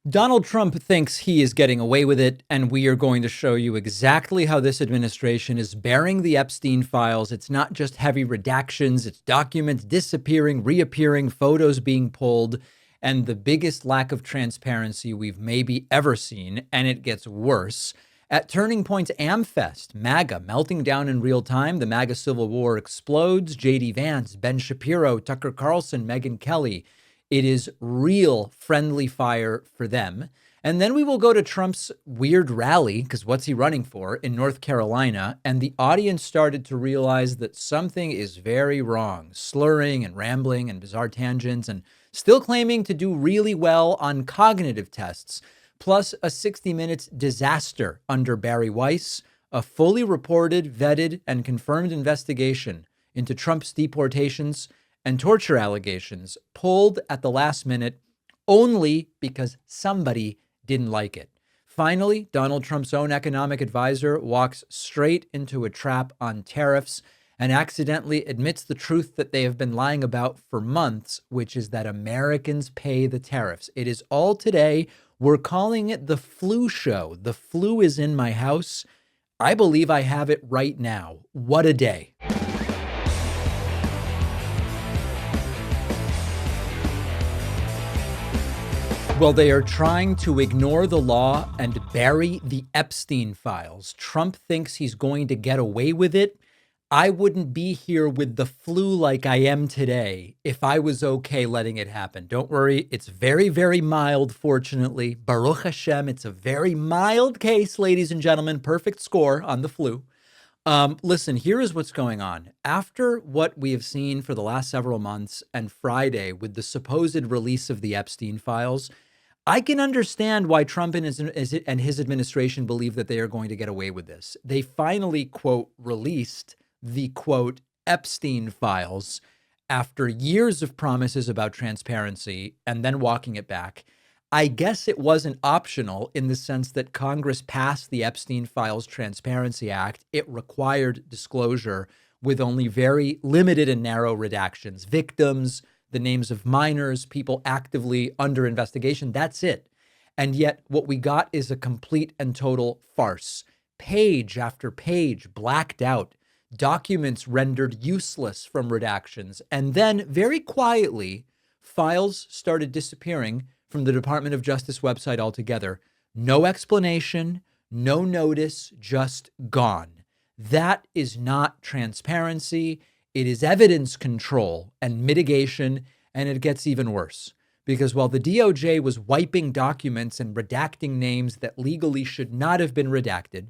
Donald Trump thinks he is getting away with it, and we are going to show you exactly how this administration is burying the Epstein files. It's not just heavy redactions, it's documents disappearing, reappearing, photos being pulled, and the biggest lack of transparency we've maybe ever seen, and it gets worse. At Turning Point's AmFest, MAGA melting down in real time, the MAGA civil war explodes, J.D. Vance, Ben Shapiro, Tucker Carlson, Megyn Kelly. It is real friendly fire for them. And then we will go to Trump's weird rally, because what's he running for, in North Carolina? And the audience started to realize that something is very wrong, slurring and rambling and bizarre tangents, and still claiming to do really well on cognitive tests, plus a 60 Minutes disaster under Barry Weiss, a fully reported, vetted, and confirmed investigation into Trump's deportations and torture allegations pulled at the last minute only because somebody didn't like it. Finally, Donald Trump's own economic advisor walks straight into a trap on tariffs and accidentally admits the truth that they have been lying about for months, which is that Americans pay the tariffs. It is all today. We're calling it the flu show. The flu is in my house. I believe I have it right now. What a day. Well, they are trying to ignore the law and bury the Epstein files. Trump thinks he's going to get away with it. I wouldn't be here with the flu like I am today if I was okay letting it happen. Don't worry. It's very, very mild, fortunately. Baruch Hashem, it's a very mild case, ladies and gentlemen. Perfect score on the flu. Listen, here is what's going on. After what we have seen for the last several months and Friday with the supposed release of the Epstein files, I can understand why Trump and his administration believe that they are going to get away with this. They finally, quote, released the, quote, Epstein files after years of promises about transparency and then walking it back. I guess it wasn't optional in the sense that Congress passed the Epstein Files Transparency Act. It required disclosure with only very limited and narrow redactions. Victims, the names of minors, people actively under investigation. That's it. And yet what we got is a complete and total farce. Page after page blacked out, documents rendered useless from redactions. And then very quietly, files started disappearing from the Department of Justice website altogether. No explanation, no notice, just gone. That is not transparency. It is evidence control and mitigation, and it gets even worse. Because while the DOJ was wiping documents and redacting names that legally should not have been redacted,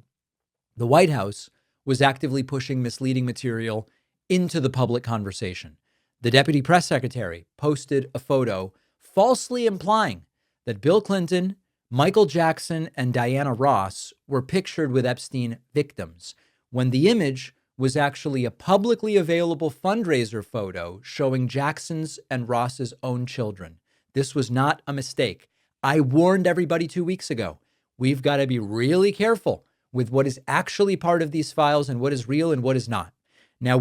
the White House was actively pushing misleading material into the public conversation. The deputy press secretary posted a photo falsely implying that Bill Clinton, Michael Jackson, and Diana Ross were pictured with Epstein victims, when the image was actually a publicly available fundraiser photo showing Jackson's and Ross's own children. This was not a mistake. I warned everybody 2 weeks ago. We've got to be really careful with what is actually part of these files and what is real and what is not. Now,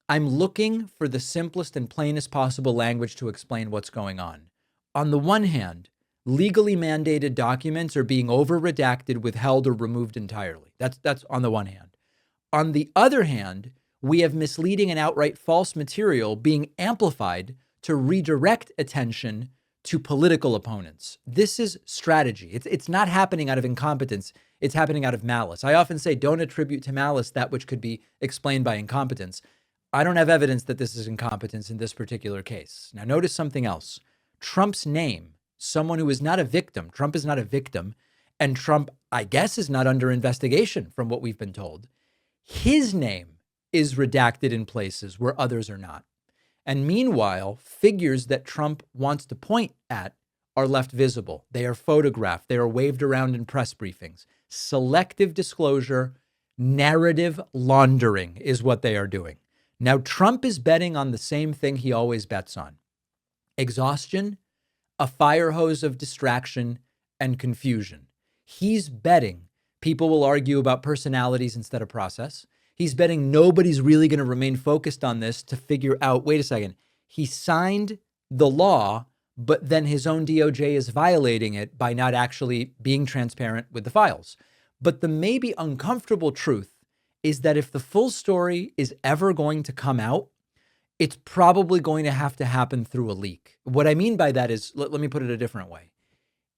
I'm looking for the simplest and plainest possible language to explain what's going on. On the one hand, legally mandated documents are being over-redacted, withheld, or removed entirely. That's on the one hand. On the other hand, we have misleading and outright false material being amplified to redirect attention to political opponents. This is strategy. It's not happening out of incompetence. It's happening out of malice. I often say, don't attribute to malice that which could be explained by incompetence. I don't have evidence that this is incompetence in this particular case. Now, notice something else. Trump's name, someone who is not a victim. Trump is not a victim. And Trump, I guess, is not under investigation from what we've been told. His name is redacted in places where others are not. And meanwhile, figures that Trump wants to point at are left visible. They are photographed. They are waved around in press briefings. Selective disclosure, narrative laundering is what they are doing. Now, Trump is betting on the same thing he always bets on. Exhaustion, a fire hose of distraction, and confusion. He's betting people will argue about personalities instead of process. He's betting nobody's really going to remain focused on this to figure out, wait a second, he signed the law but then his own DOJ is violating it by not actually being transparent with the files. But the maybe uncomfortable truth is that if the full story is ever going to come out, it's probably going to happen through a leak. What I mean by that is, let me put it a different way.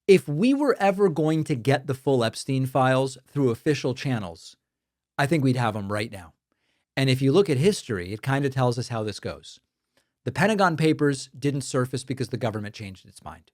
If we were ever going to get the full Epstein files through official channels, I think we'd have them right now. And if you look at history, it kind of tells us how this goes. The Pentagon Papers didn't surface because the government changed its mind.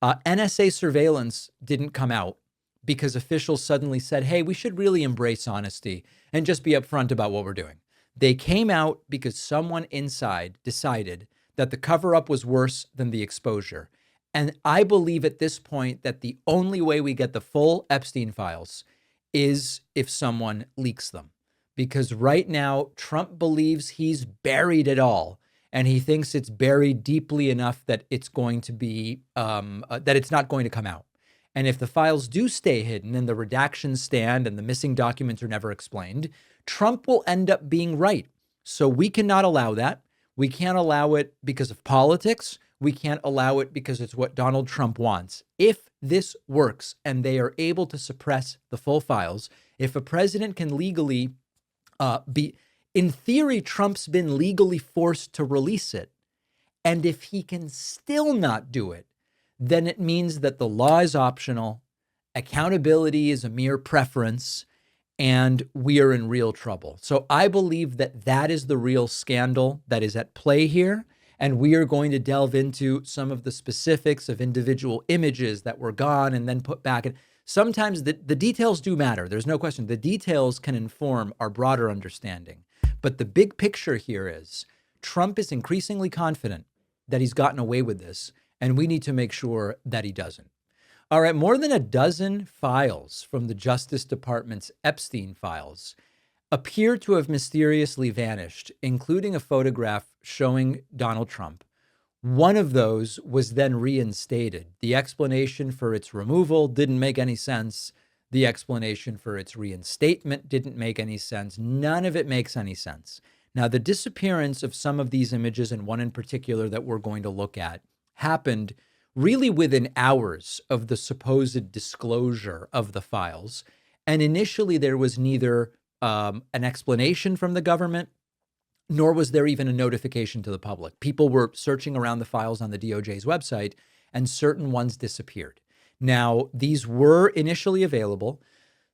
NSA surveillance didn't come out because officials suddenly said, hey, we should really embrace honesty and just be upfront about what we're doing. They came out because someone inside decided that the cover-up was worse than the exposure. And I believe at this point that the only way we get the full Epstein files is if someone leaks them. Because right now, Trump believes he's buried it all. And he thinks it's buried deeply enough that it's going to be, that it's not going to come out. And if the files do stay hidden and the redactions stand and the missing documents are never explained, Trump will end up being right. So we cannot allow that. We can't allow it because of politics. We can't allow it because it's what Donald Trump wants. If this works and they are able to suppress the full files, if a president can legally in theory, Trump's been legally forced to release it. And if he can still not do it, then it means that the law is optional, accountability is a mere preference, and we are in real trouble. So I believe that that is the real scandal that is at play here. And we are going to delve into some of the specifics of individual images that were gone and then put back. And sometimes the details do matter. There's no question. The details can inform our broader understanding. But the big picture here is Trump is increasingly confident that he's gotten away with this, and we need to make sure that he doesn't. All right, more than a dozen files from the Justice Department's Epstein files appear to have mysteriously vanished, including a photograph showing Donald Trump. One of those was then reinstated. The explanation for its removal didn't make any sense. The explanation for its reinstatement didn't make any sense. None of it makes any sense. Now, the disappearance of some of these images, and one in particular that we're going to look at, happened really within hours of the supposed disclosure of the files. And initially, there was neither an explanation from the government, nor was there even a notification to the public. People were searching around the files on the DOJ's website, and certain ones disappeared. Now, these were initially available.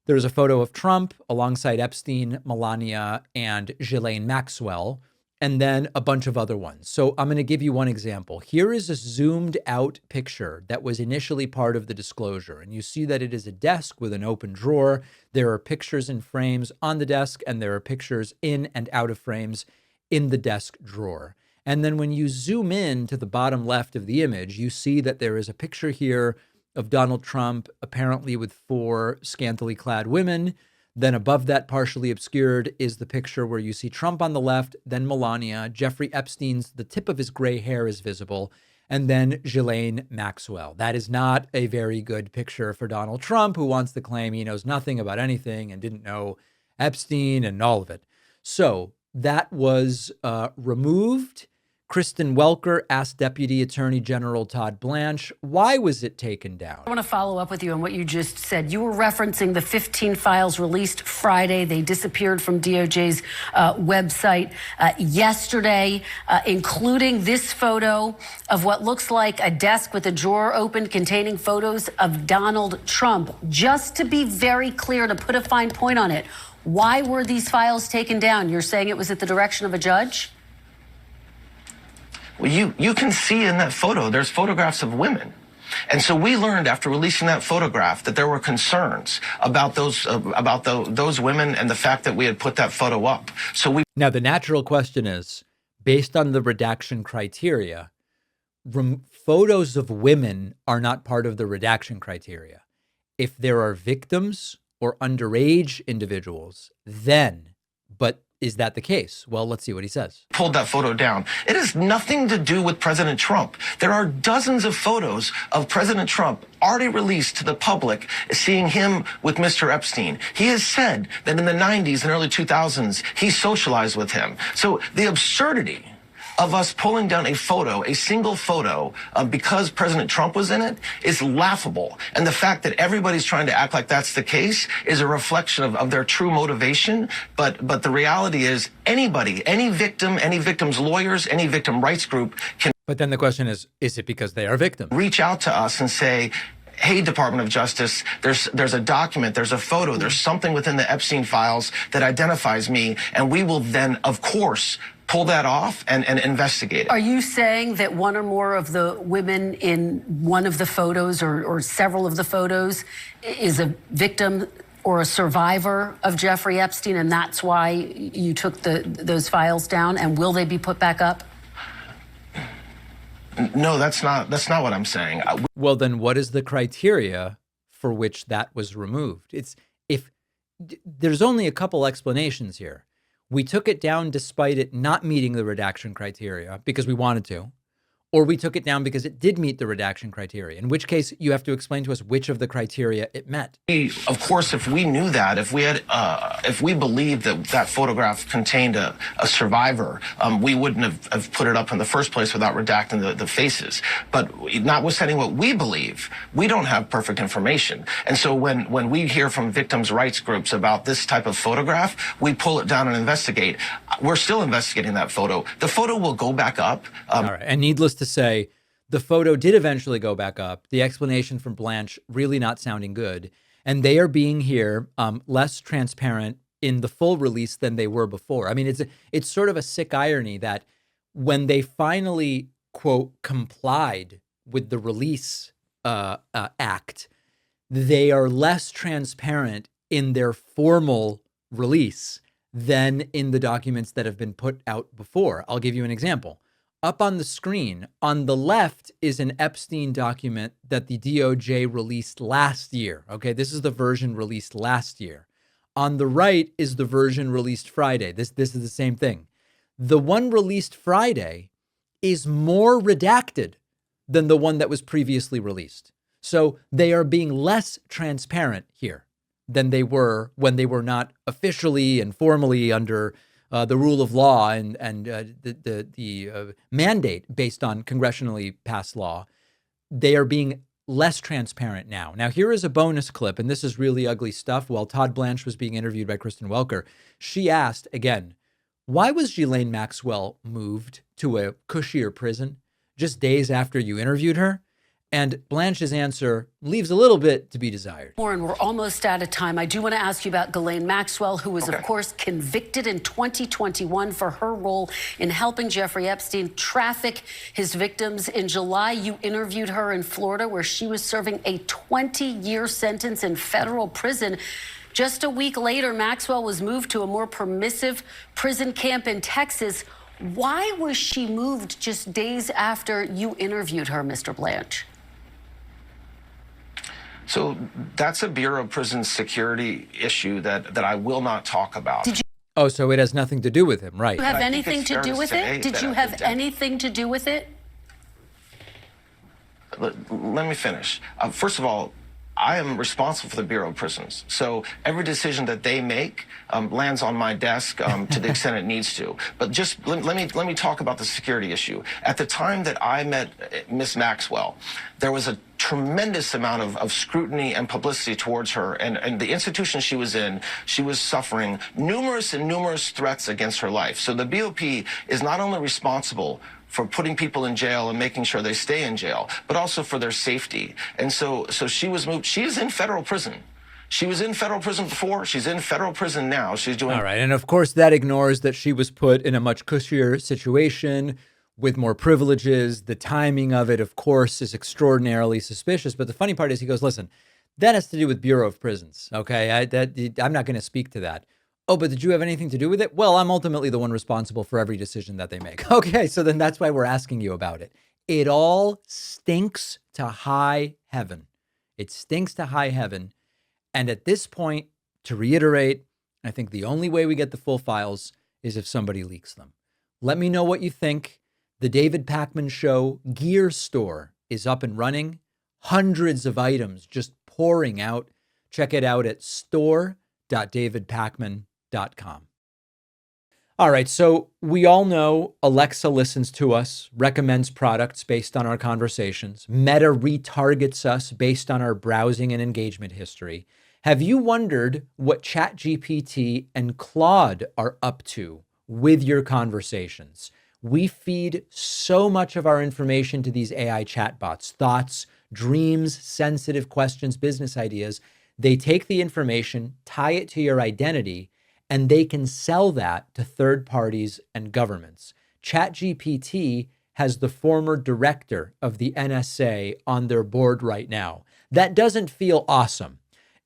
There's a photo of Trump alongside Epstein, Melania, and Ghislaine Maxwell, and then a bunch of other ones. So I'm going to give you one example. Here is a zoomed out picture that was initially part of the disclosure. And you see that it is a desk with an open drawer. There are pictures in frames on the desk, and there are pictures in and out of frames in the desk drawer. And then when you zoom in to the bottom left of the image, you see that there is a picture here of Donald Trump, apparently with 4 scantily clad women. Then above that, partially obscured, is the picture where you see Trump on the left, then Melania, Jeffrey Epstein's, the tip of his gray hair is visible, and then Ghislaine Maxwell. That is not a very good picture for Donald Trump, who wants to claim he knows nothing about anything and didn't know Epstein and all of it. So that was removed. Kristen Welker asked Deputy Attorney General Todd Blanche, why was it taken down? I want to follow up with you on what you just said. You were referencing the 15 files released Friday. They disappeared from DOJ's website yesterday, including this photo of what looks like a desk with a drawer open containing photos of Donald Trump. Just to be very clear, to put a fine point on it, why were these files taken down? You're saying it was at the direction of a judge? Well, you can see in that photo, there's photographs of women. And so we learned after releasing that photograph that there were concerns about those women and the fact that we had put that photo up. So Now, the natural question is, based on the redaction criteria, photos of women are not part of the redaction criteria. If there are victims or underage individuals, then, but is that the case? Well, let's see what he says. Pulled that photo down. It has nothing to do with President Trump. There are dozens of photos of President Trump already released to the public, seeing him with Mr. Epstein. He has said that in the 90s and early 2000s, he socialized with him. So the absurdity of us pulling down a photo, a single photo, because President Trump was in it, is laughable. And the fact that everybody's trying to act like that's the case is a reflection of their true motivation. But the reality is anybody, any victim, any victim's lawyers, any victim rights group can. But then the question is it because they are victims? Reach out to us and say, hey, Department of Justice, there's a document, there's a photo, there's something within the Epstein files that identifies me, and we will then, of course, pull that off and investigate it. Are you saying that one or more of the women in one of the photos or several of the photos is a victim or a survivor of Jeffrey Epstein, and that's why you took those files down, and will they be put back up? No, that's not what I'm saying. Well, then what is the criteria for which that was removed? There's only a couple explanations here. We took it down despite it not meeting the redaction criteria because we wanted to, or we took it down because it did meet the redaction criteria, in which case you have to explain to us which of the criteria it met. Of course, if we knew that, if we believed that photograph contained a survivor, we wouldn't have put it up in the first place without redacting the faces. But notwithstanding what we believe, we don't have perfect information. And so when we hear from victims' rights groups about this type of photograph, we pull it down and investigate. We're still investigating that photo. The photo will go back up. All right. And needless to say, the photo did eventually go back up. The explanation from Blanche really not sounding good. And they are being here less transparent in the full release than they were before. I mean, it's sort of a sick irony that when they finally, quote, complied with the release act, they are less transparent in their formal release than in the documents that have been put out before. I'll give you an example. Up on the screen, on the left is an Epstein document that the DOJ released last year. Okay, this is the version released last year. On the right is the version released Friday. This is the same thing. The one released Friday is more redacted than the one that was previously released. So they are being less transparent here than they were when they were not officially and formally under the rule of law and the mandate based on congressionally passed law. They are being less transparent now. Now, here is a bonus clip, and this is really ugly stuff. While Todd Blanche was being interviewed by Kristen Welker, she asked, again, why was Ghislaine Maxwell moved to a cushier prison just days after you interviewed her? And Blanche's answer leaves a little bit to be desired. Warren, we're almost out of time. I do want to ask you about Ghislaine Maxwell, who was, of course, convicted in 2021 for her role in helping Jeffrey Epstein traffic his victims. In July, you interviewed her in Florida, where she was serving a 20-year sentence in federal prison. Just a week later, Maxwell was moved to a more permissive prison camp in Texas. Why was she moved just days after you interviewed her, Mr. Blanche? So that's a Bureau of Prison Security issue that I will not talk about. Oh, so it has nothing to do with him, right? Did you have anything to do with it? Did you have anything to do with it? Let me finish. First of all, I am responsible for the Bureau of Prisons. So every decision that they make lands on my desk to the extent it needs to. But just let me talk about the security issue. At the time that I met Miss Maxwell, there was a tremendous amount of scrutiny and publicity towards her. And the institution she was in, she was suffering numerous threats against her life. So the BOP is not only responsible for putting people in jail and making sure they stay in jail, but also for their safety. And so she was moved. She is in federal prison. She was in federal prison before. She's in federal prison now. She's doing. All right. And of course, that ignores that she was put in a much cushier situation with more privileges. The timing of it, of course, is extraordinarily suspicious. But the funny part is he goes, listen, that has to do with Bureau of Prisons. OK, I'm not going to speak to that. Oh, but did you have anything to do with it? Well, I'm ultimately the one responsible for every decision that they make. Okay, so then that's why we're asking you about it. It all stinks to high heaven. It stinks to high heaven. And at this point, to reiterate, I think the only way we get the full files is if somebody leaks them. Let me know what you think. The David Pakman Show gear store is up and running. Hundreds of items just pouring out. Check it out at store.davidpakman.com. All right, so we all know Alexa listens to us, recommends products based on our conversations. Meta retargets us based on our browsing and engagement history. Have you wondered what ChatGPT and Claude are up to with your conversations? We feed so much of our information to these AI chatbots, thoughts, dreams, sensitive questions, business ideas. They take the information, tie it to your identity, and they can sell that to third parties and governments. ChatGPT has the former director of the NSA on their board right now. That doesn't feel awesome.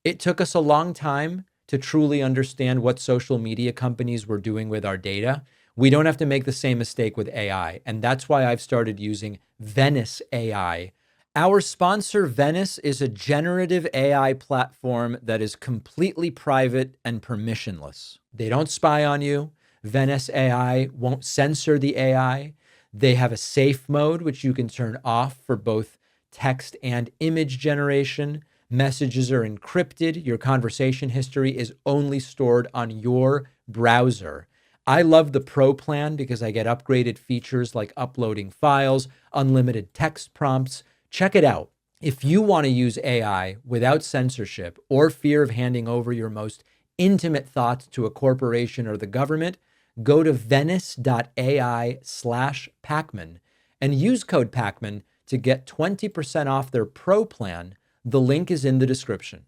It took us a long time to truly understand what social media companies were doing with our data. We don't have to make the same mistake with AI. And that's why I've started using Venice AI. Our sponsor, Venice, is a generative AI platform that is completely private and permissionless. They don't spy on you. Venice AI won't censor the AI. They have a safe mode, which you can turn off for both text and image generation. Messages are encrypted. Your conversation history is only stored on your browser. I love the Pro plan because I get upgraded features like uploading files, unlimited text prompts. Check it out. If you want to use AI without censorship or fear of handing over your most intimate thoughts to a corporation or the government, go to venice.ai/Pakman and use code Pakman to get 20% off their Pro plan. The link is in the description.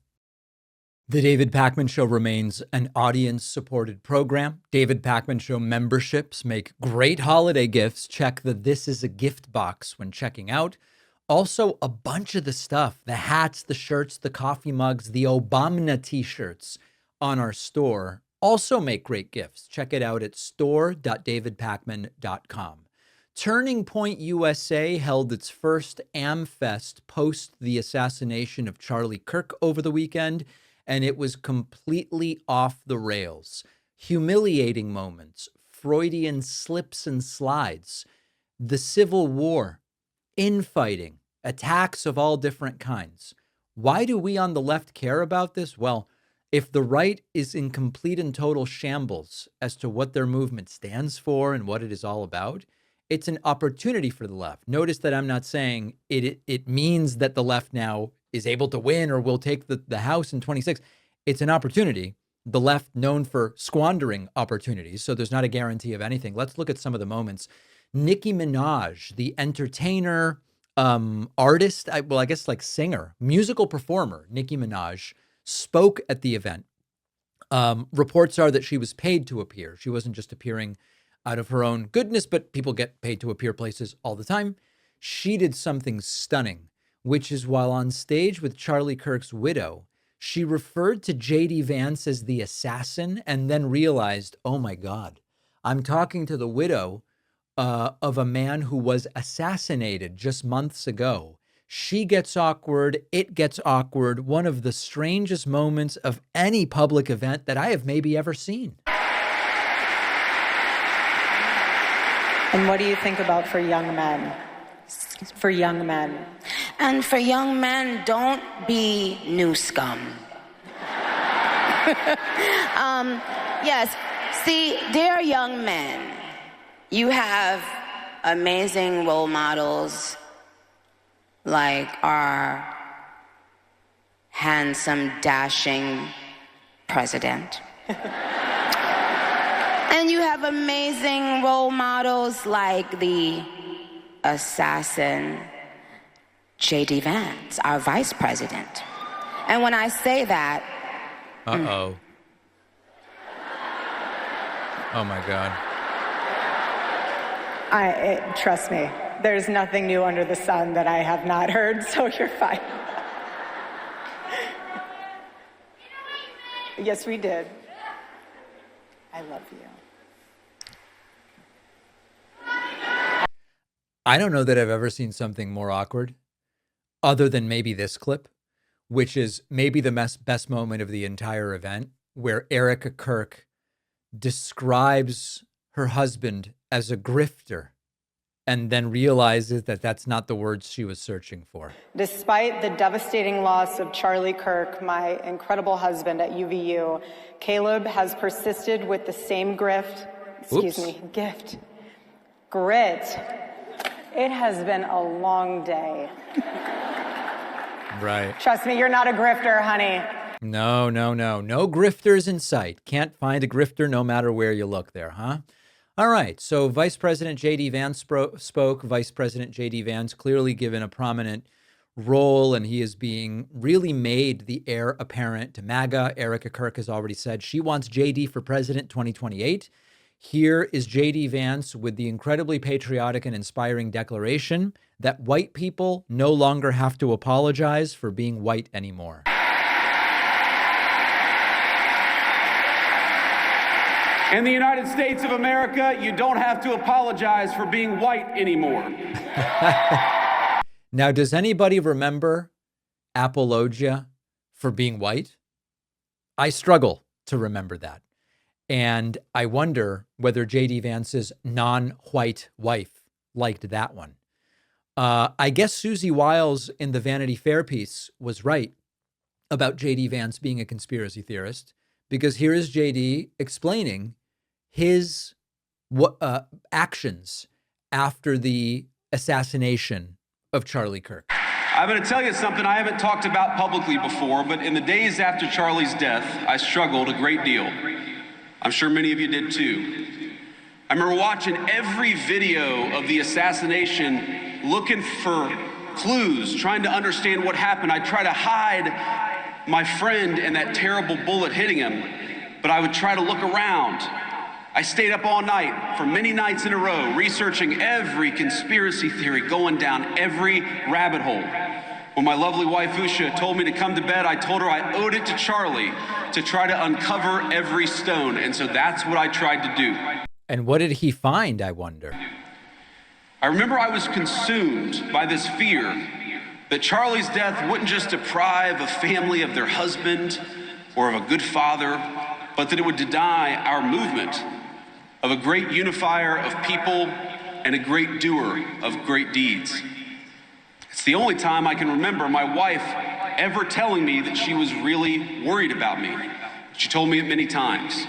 The David Pakman Show remains an audience-supported program. David Pakman Show memberships make great holiday gifts. Check the This Is a Gift box when checking out. Also, a bunch of the stuff, the hats, the shirts, the coffee mugs, the Obama t-shirts on our store also make great gifts. Check it out at store.davidpakman.com. Turning Point USA held its first AmFest post the assassination of Charlie Kirk over the weekend, and it was completely off the rails. Humiliating moments, Freudian slips and slides, the Civil War, infighting, attacks of all different kinds. Why do we on the left care about this? Well, if the right is in complete and total shambles as to what their movement stands for and what it is all about, it's an opportunity for the left. Notice that I'm not saying it means that the left now is able to win or will take the House in 26. It's an opportunity. The left known for squandering opportunities, so there's not a guarantee of anything. Let's look at some of the moments. Nicki Minaj, the entertainer, artist, I guess like singer, musical performer, Nicki Minaj, spoke at the event. Reports are that she was paid to appear. She wasn't just appearing out of her own goodness, but people get paid to appear places all the time. She did something stunning, which is while on stage with Charlie Kirk's widow, she referred to J.D. Vance as the assassin and then realized, oh my God, I'm talking to the widow of a man who was assassinated just months ago. She gets awkward. It gets awkward. One of the strangest moments of any public event that I have maybe ever seen. And what do you think about for young men? For young men. And for young men, don't be new scum. Yes, see, dear young men, you have amazing role models like our handsome, dashing president. And you have amazing role models like the assassin J.D. Vance, our vice president. And when I say that... Uh-oh. Oh, my God. Trust me, there's nothing new under the sun that I have not heard, so you're fine. Yes, we did. I love you. I don't know that I've ever seen something more awkward other than maybe this clip, which is maybe the best moment of the entire event, where Erica Kirk describes her husband as a grifter and then realizes that that's not the words she was searching for. Despite the devastating loss of Charlie Kirk, my incredible husband at UVU, Caleb has persisted with the same grift, excuse me, gift. Grit. It has been a long day. Right. Trust me, you're not a grifter, honey. No. No grifters in sight. Can't find a grifter no matter where you look there, huh? All right. So Vice President J.D. Vance spoke. Vice President J.D. Vance clearly given a prominent role, and he is being really made the heir apparent to MAGA. Erica Kirk has already said she wants J.D. for president 2028. Here is J.D. Vance with the incredibly patriotic and inspiring declaration that white people no longer have to apologize for being white anymore. In the United States of America, you don't have to apologize for being white anymore. Now, does anybody remember apologia for being white? I struggle to remember that. And I wonder whether J.D. Vance's non-white wife liked that one. I guess Susie Wiles in the Vanity Fair piece was right about J.D. Vance being a conspiracy theorist, because here is J.D. explaining his actions after the assassination of Charlie Kirk. I'm going to tell you something I haven't talked about publicly before, but in the days after Charlie's death, I struggled a great deal. I'm sure many of you did too. I remember watching every video of the assassination, looking for clues, trying to understand what happened. I'd try to hide my friend and that terrible bullet hitting him, but I would try to look around. I stayed up all night for many nights in a row, researching every conspiracy theory, going down every rabbit hole. When my lovely wife, Usha, told me to come to bed, I told her I owed it to Charlie to try to uncover every stone. And so that's what I tried to do. And what did he find, I wonder? I remember I was consumed by this fear that Charlie's death wouldn't just deprive a family of their husband or of a good father, but that it would deny our movement of a great unifier of people and a great doer of great deeds. It's the only time I can remember my wife ever telling me that she was really worried about me. She told me it many times.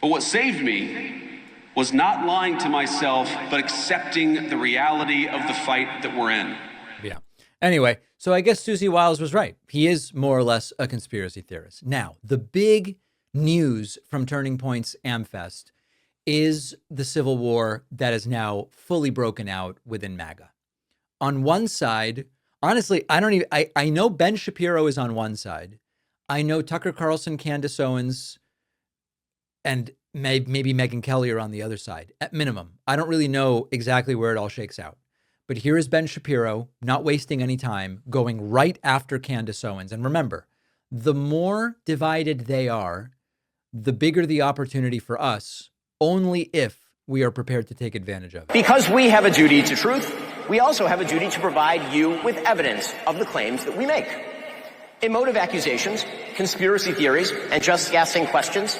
But what saved me was not lying to myself, but accepting the reality of the fight that we're in. Yeah. Anyway, so I guess Susie Wiles was right. He is more or less a conspiracy theorist. Now, the big news from Turning Point's AmFest is the civil war that is now fully broken out within MAGA. On one side, honestly, I know Ben Shapiro is on one side. I know Tucker Carlson, Candace Owens, and maybe Megyn Kelly are on the other side, at minimum. I don't really know exactly where it all shakes out. But here is Ben Shapiro, not wasting any time, going right after Candace Owens. And remember, the more divided they are, the bigger the opportunity for us, only if we are prepared to take advantage of it. Because we have a duty to truth, we also have a duty to provide you with evidence of the claims that we make. Emotive accusations, conspiracy theories, and just guessing questions,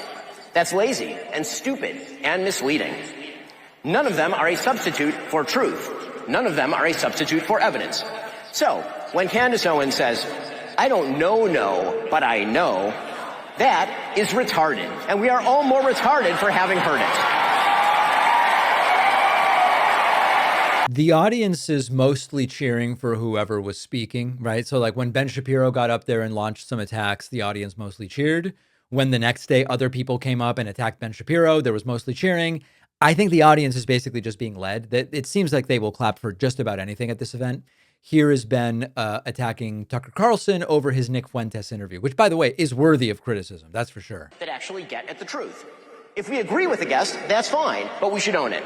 that's lazy and stupid and misleading. None of them are a substitute for truth. None of them are a substitute for evidence. So, when Candace Owens says, I don't know, but I know, that is retarded, and we are all more retarded for having heard it. The audience is mostly cheering for whoever was speaking, right? So like when Ben Shapiro got up there and launched some attacks, the audience mostly cheered. When the next day other people came up and attacked Ben Shapiro, there was mostly cheering. I think the audience is basically just being led. That it seems like they will clap for just about anything at this event. Here is Ben attacking Tucker Carlson over his Nick Fuentes interview, which, by the way, is worthy of criticism. That's for sure. That actually get at the truth. If we agree with the guest, that's fine, but we should own it.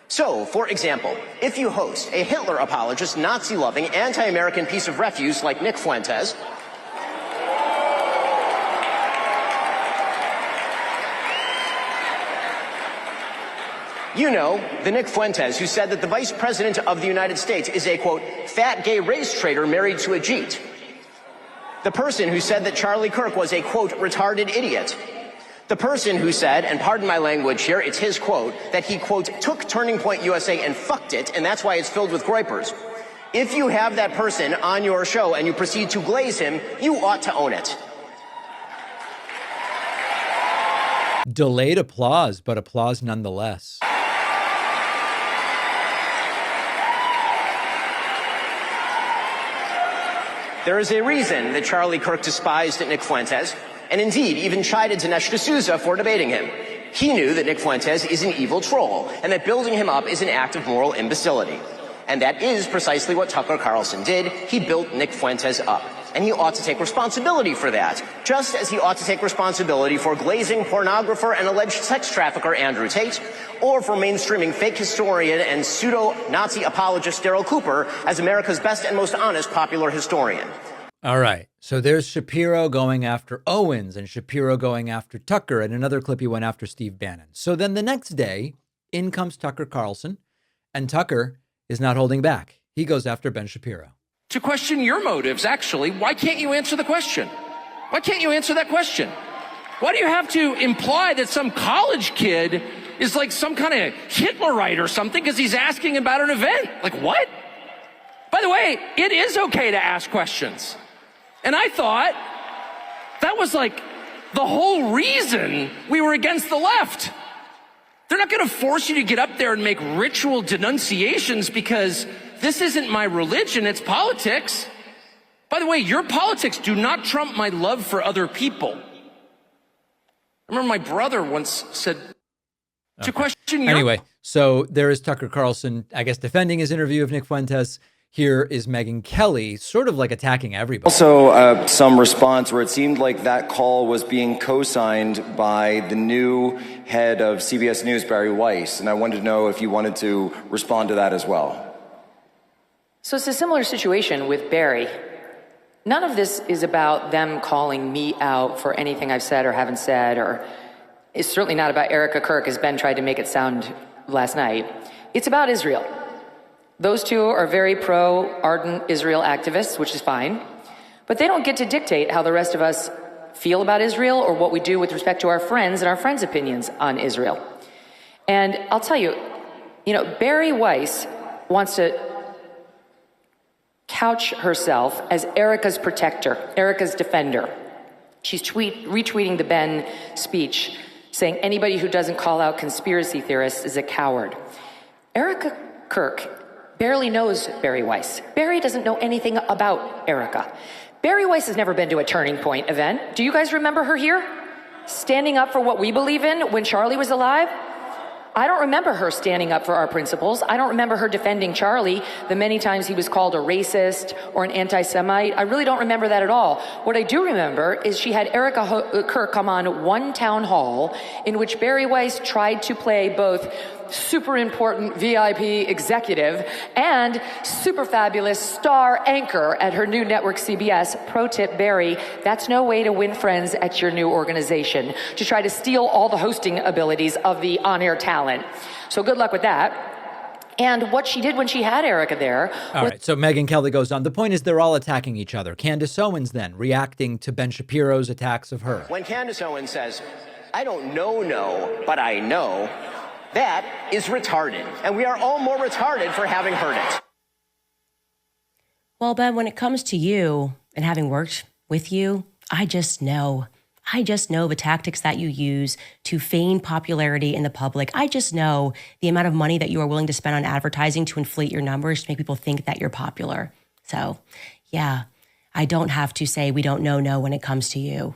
So, for example, if you host a Hitler apologist, Nazi-loving, anti-American piece of refuse like Nick Fuentes, you know, the Nick Fuentes who said that the Vice President of the United States is a, quote, fat gay race traitor married to a Jeet. The person who said that Charlie Kirk was a, quote, retarded idiot. The person who said, and pardon my language here, it's his quote, that he, quote, took Turning Point USA and fucked it, and that's why it's filled with groypers. If you have that person on your show and you proceed to glaze him, you ought to own it. Delayed applause, but applause nonetheless. There is a reason that Charlie Kirk despised Nick Fuentes, and indeed even chided Dinesh D'Souza for debating him. He knew that Nick Fuentes is an evil troll, and that building him up is an act of moral imbecility. And that is precisely what Tucker Carlson did. He built Nick Fuentes up. And he ought to take responsibility for that, just as he ought to take responsibility for glazing pornographer and alleged sex trafficker Andrew Tate, or for mainstreaming fake historian and pseudo-Nazi apologist Daryl Cooper as America's best and most honest popular historian. All right. So there's Shapiro going after Owens and Shapiro going after Tucker. And another clip he went after Steve Bannon. So then the next day, in comes Tucker Carlson, and Tucker is not holding back. He goes after Ben Shapiro. To question your motives, actually, why can't you answer the question? Why can't you answer that question? Why do you have to imply that some college kid is like some kind of Hitlerite or something because he's asking about an event? Like what? By the way, it is okay to ask questions. And I thought that was like the whole reason we were against the left. They're not going to force you to get up there and make ritual denunciations because this isn't my religion, it's politics. By the way, your politics do not trump my love for other people. I remember my brother once said, to question your... Anyway, so there is Tucker Carlson, I guess, defending his interview of Nick Fuentes. Here is Megyn Kelly, sort of like attacking everybody. Also, some response where it seemed like that call was being co-signed by the new head of CBS News, Barry Weiss. And I wanted to know if you wanted to respond to that as well. So it's a similar situation with Barry. None of this is about them calling me out for anything I've said or haven't said, or it's certainly not about Erica Kirk, as Ben tried to make it sound last night. It's about Israel. Those two are very pro-ardent Israel activists, which is fine, but they don't get to dictate how the rest of us feel about Israel or what we do with respect to our friends and our friends' opinions on Israel. And I'll tell you, Barry Weiss wants to couch herself as Erica's protector, Erica's defender. She's retweeting the Ben speech, saying anybody who doesn't call out conspiracy theorists is a coward. Erica Kirk barely knows Barry Weiss. Barry doesn't know anything about Erica. Barry Weiss has never been to a Turning Point event. Do you guys remember her here? Standing up for what we believe in when Charlie was alive? I don't remember her standing up for our principles. I don't remember her defending Charlie the many times he was called a racist or an anti-Semite. I really don't remember that at all. What I do remember is she had Erica Kirk come on one town hall in which Barry Weiss tried to play both super important VIP executive and super fabulous star anchor at her new network CBS. Pro tip, Barry, that's no way to win friends at your new organization, to try to steal all the hosting abilities of the on-air talent. So good luck with that. And what she did when she had Erica there. All right, so Megyn Kelly goes on. The point is they're all attacking each other. Candace Owens then reacting to Ben Shapiro's attacks of her. When Candace Owens says, I don't know, but I know, that is retarded, and we are all more retarded for having heard it. Well, Ben, when it comes to you and having worked with you, I just know the tactics that you use to feign popularity in the public. I just know the amount of money that you are willing to spend on advertising to inflate your numbers to make people think that you're popular. So, yeah, I don't have to say we don't know when it comes to you.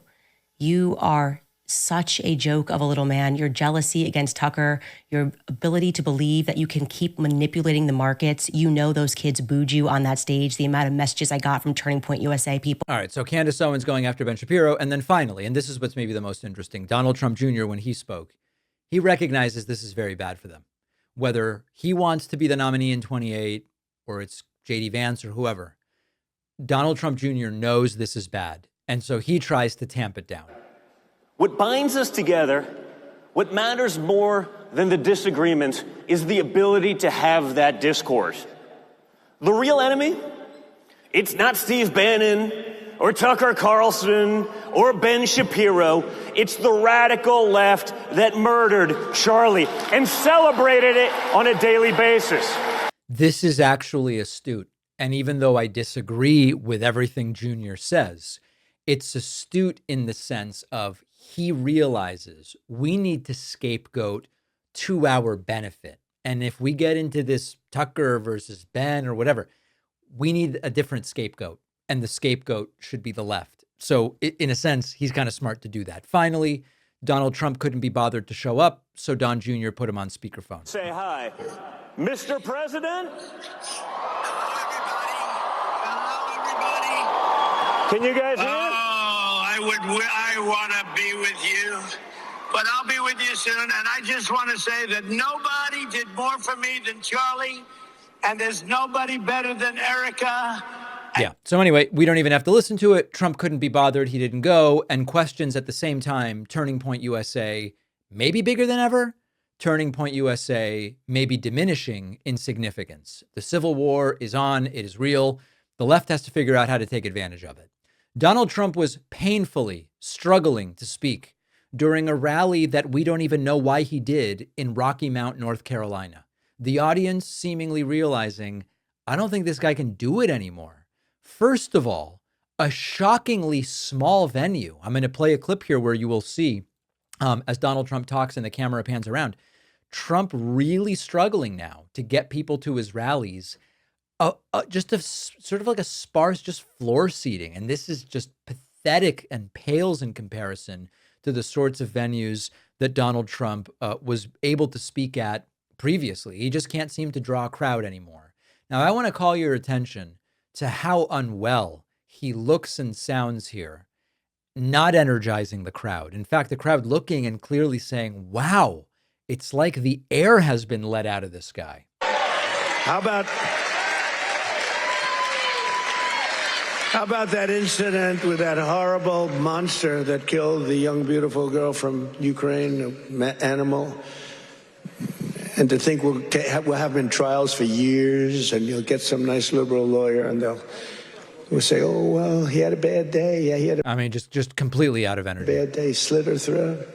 You are such a joke of a little man. Your jealousy against Tucker, your ability to believe that you can keep manipulating the markets. Those kids booed you on that stage. The amount of messages I got from Turning Point USA people. All right, so Candace Owens going after Ben Shapiro. And then finally, and this is what's maybe the most interesting, Donald Trump Jr., when he spoke, he recognizes this is very bad for them. Whether he wants to be the nominee in 28 or it's J.D. Vance or whoever, Donald Trump Jr. knows this is bad. And so he tries to tamp it down. What binds us together, what matters more than the disagreement, is the ability to have that discourse. The real enemy? It's not Steve Bannon or Tucker Carlson or Ben Shapiro. It's the radical left that murdered Charlie and celebrated it on a daily basis. This is actually astute. And even though I disagree with everything Junior says, it's astute in the sense of he realizes we need to scapegoat to our benefit. And if we get into this Tucker versus Ben or whatever, we need a different scapegoat, and the scapegoat should be the left. So in a sense, he's kind of smart to do that. Finally, Donald Trump couldn't be bothered to show up, so Don Jr. put him on speakerphone. Say hi. Mr. President? Can you guys hear? I want to be with you, but I'll be with you soon. And I just want to say that nobody did more for me than Charlie, and there's nobody better than Erica. Yeah. So anyway, we don't even have to listen to it. Trump couldn't be bothered. He didn't go. And questions at the same time. Turning Point USA, maybe bigger than ever. Turning Point USA, maybe diminishing in significance. The Civil War is on. It is real. The left has to figure out how to take advantage of it. Donald Trump was painfully struggling to speak during a rally that we don't even know why he did in Rocky Mount, North Carolina. The audience seemingly realizing, I don't think this guy can do it anymore. First of all, a shockingly small venue. I'm going to play a clip here where you will see, as Donald Trump talks and the camera pans around, Trump really struggling now to get people to his rallies. Just a sort of like a sparse, just floor seating. And this is just pathetic and pales in comparison to the sorts of venues that Donald Trump was able to speak at previously. He just can't seem to draw a crowd anymore. Now, I want to call your attention to how unwell he looks and sounds here, not energizing the crowd. In fact, the crowd looking and clearly saying, wow, it's like the air has been let out of this guy. How about that incident with that horrible monster that killed the young, beautiful girl from Ukraine, an animal? And to think we'll have been trials for years, and you'll get some nice liberal lawyer, and we'll say, oh, well, he had a bad day. Yeah, he had a... I mean, just completely out of energy. Bad day, slit her throat.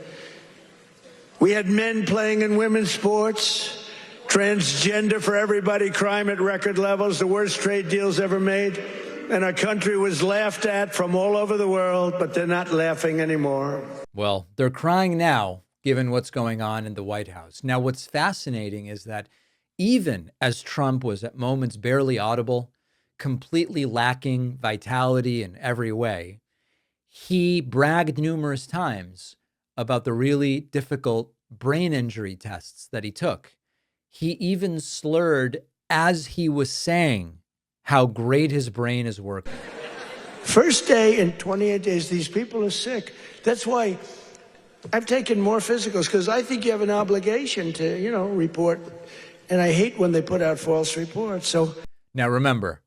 We had men playing in women's sports, transgender for everybody, crime at record levels, the worst trade deals ever made. And our country was laughed at from all over the world, but they're not laughing anymore. Well, they're crying now, given what's going on in the White House. Now, what's fascinating is that even as Trump was at moments barely audible, completely lacking vitality in every way, he bragged numerous times about the really difficult brain injury tests that he took. He even slurred as he was saying how great his brain is working. First day in 28 days, these people are sick. That's why I've taken more physicals, because I think you have an obligation to, report. And I hate when they put out false reports. So now remember,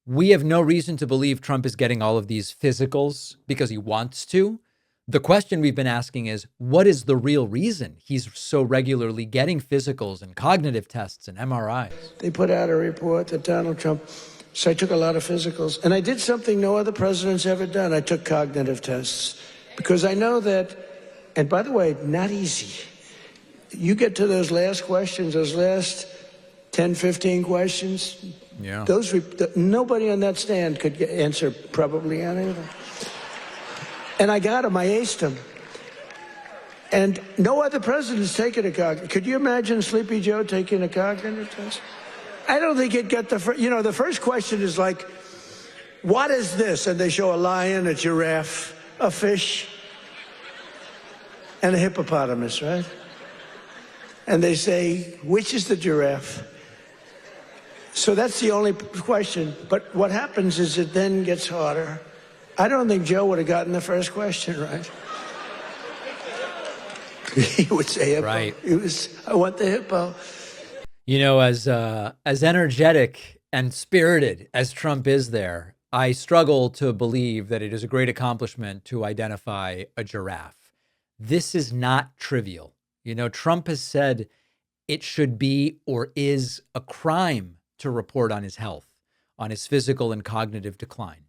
we have no reason to believe Trump is getting all of these physicals because he wants to. The question we've been asking is, what is the real reason he's so regularly getting physicals and cognitive tests and MRIs? They put out a report that Donald Trump... So I took a lot of physicals, and I did something no other president's ever done. I took cognitive tests, because I know that, and by the way, not easy. You get to those last questions, those last 10, 15 questions, yeah, nobody on that stand could answer probably any of them. And I got them, I aced them. And no other president's taken a cognitive. Could you imagine Sleepy Joe taking a cognitive test? I don't think it got the first question is like, what is this? And they show a lion, a giraffe, a fish, and a hippopotamus, right? And they say, which is the giraffe? So that's the only question. But what happens is it then gets harder. I don't think Joe would have gotten the first question right. He would say hippo. Right. I want the hippo. As energetic and spirited as Trump is there, I struggle to believe that it is a great accomplishment to identify a giraffe. This is not trivial. Trump has said it should be or is a crime to report on his health, on his physical and cognitive decline.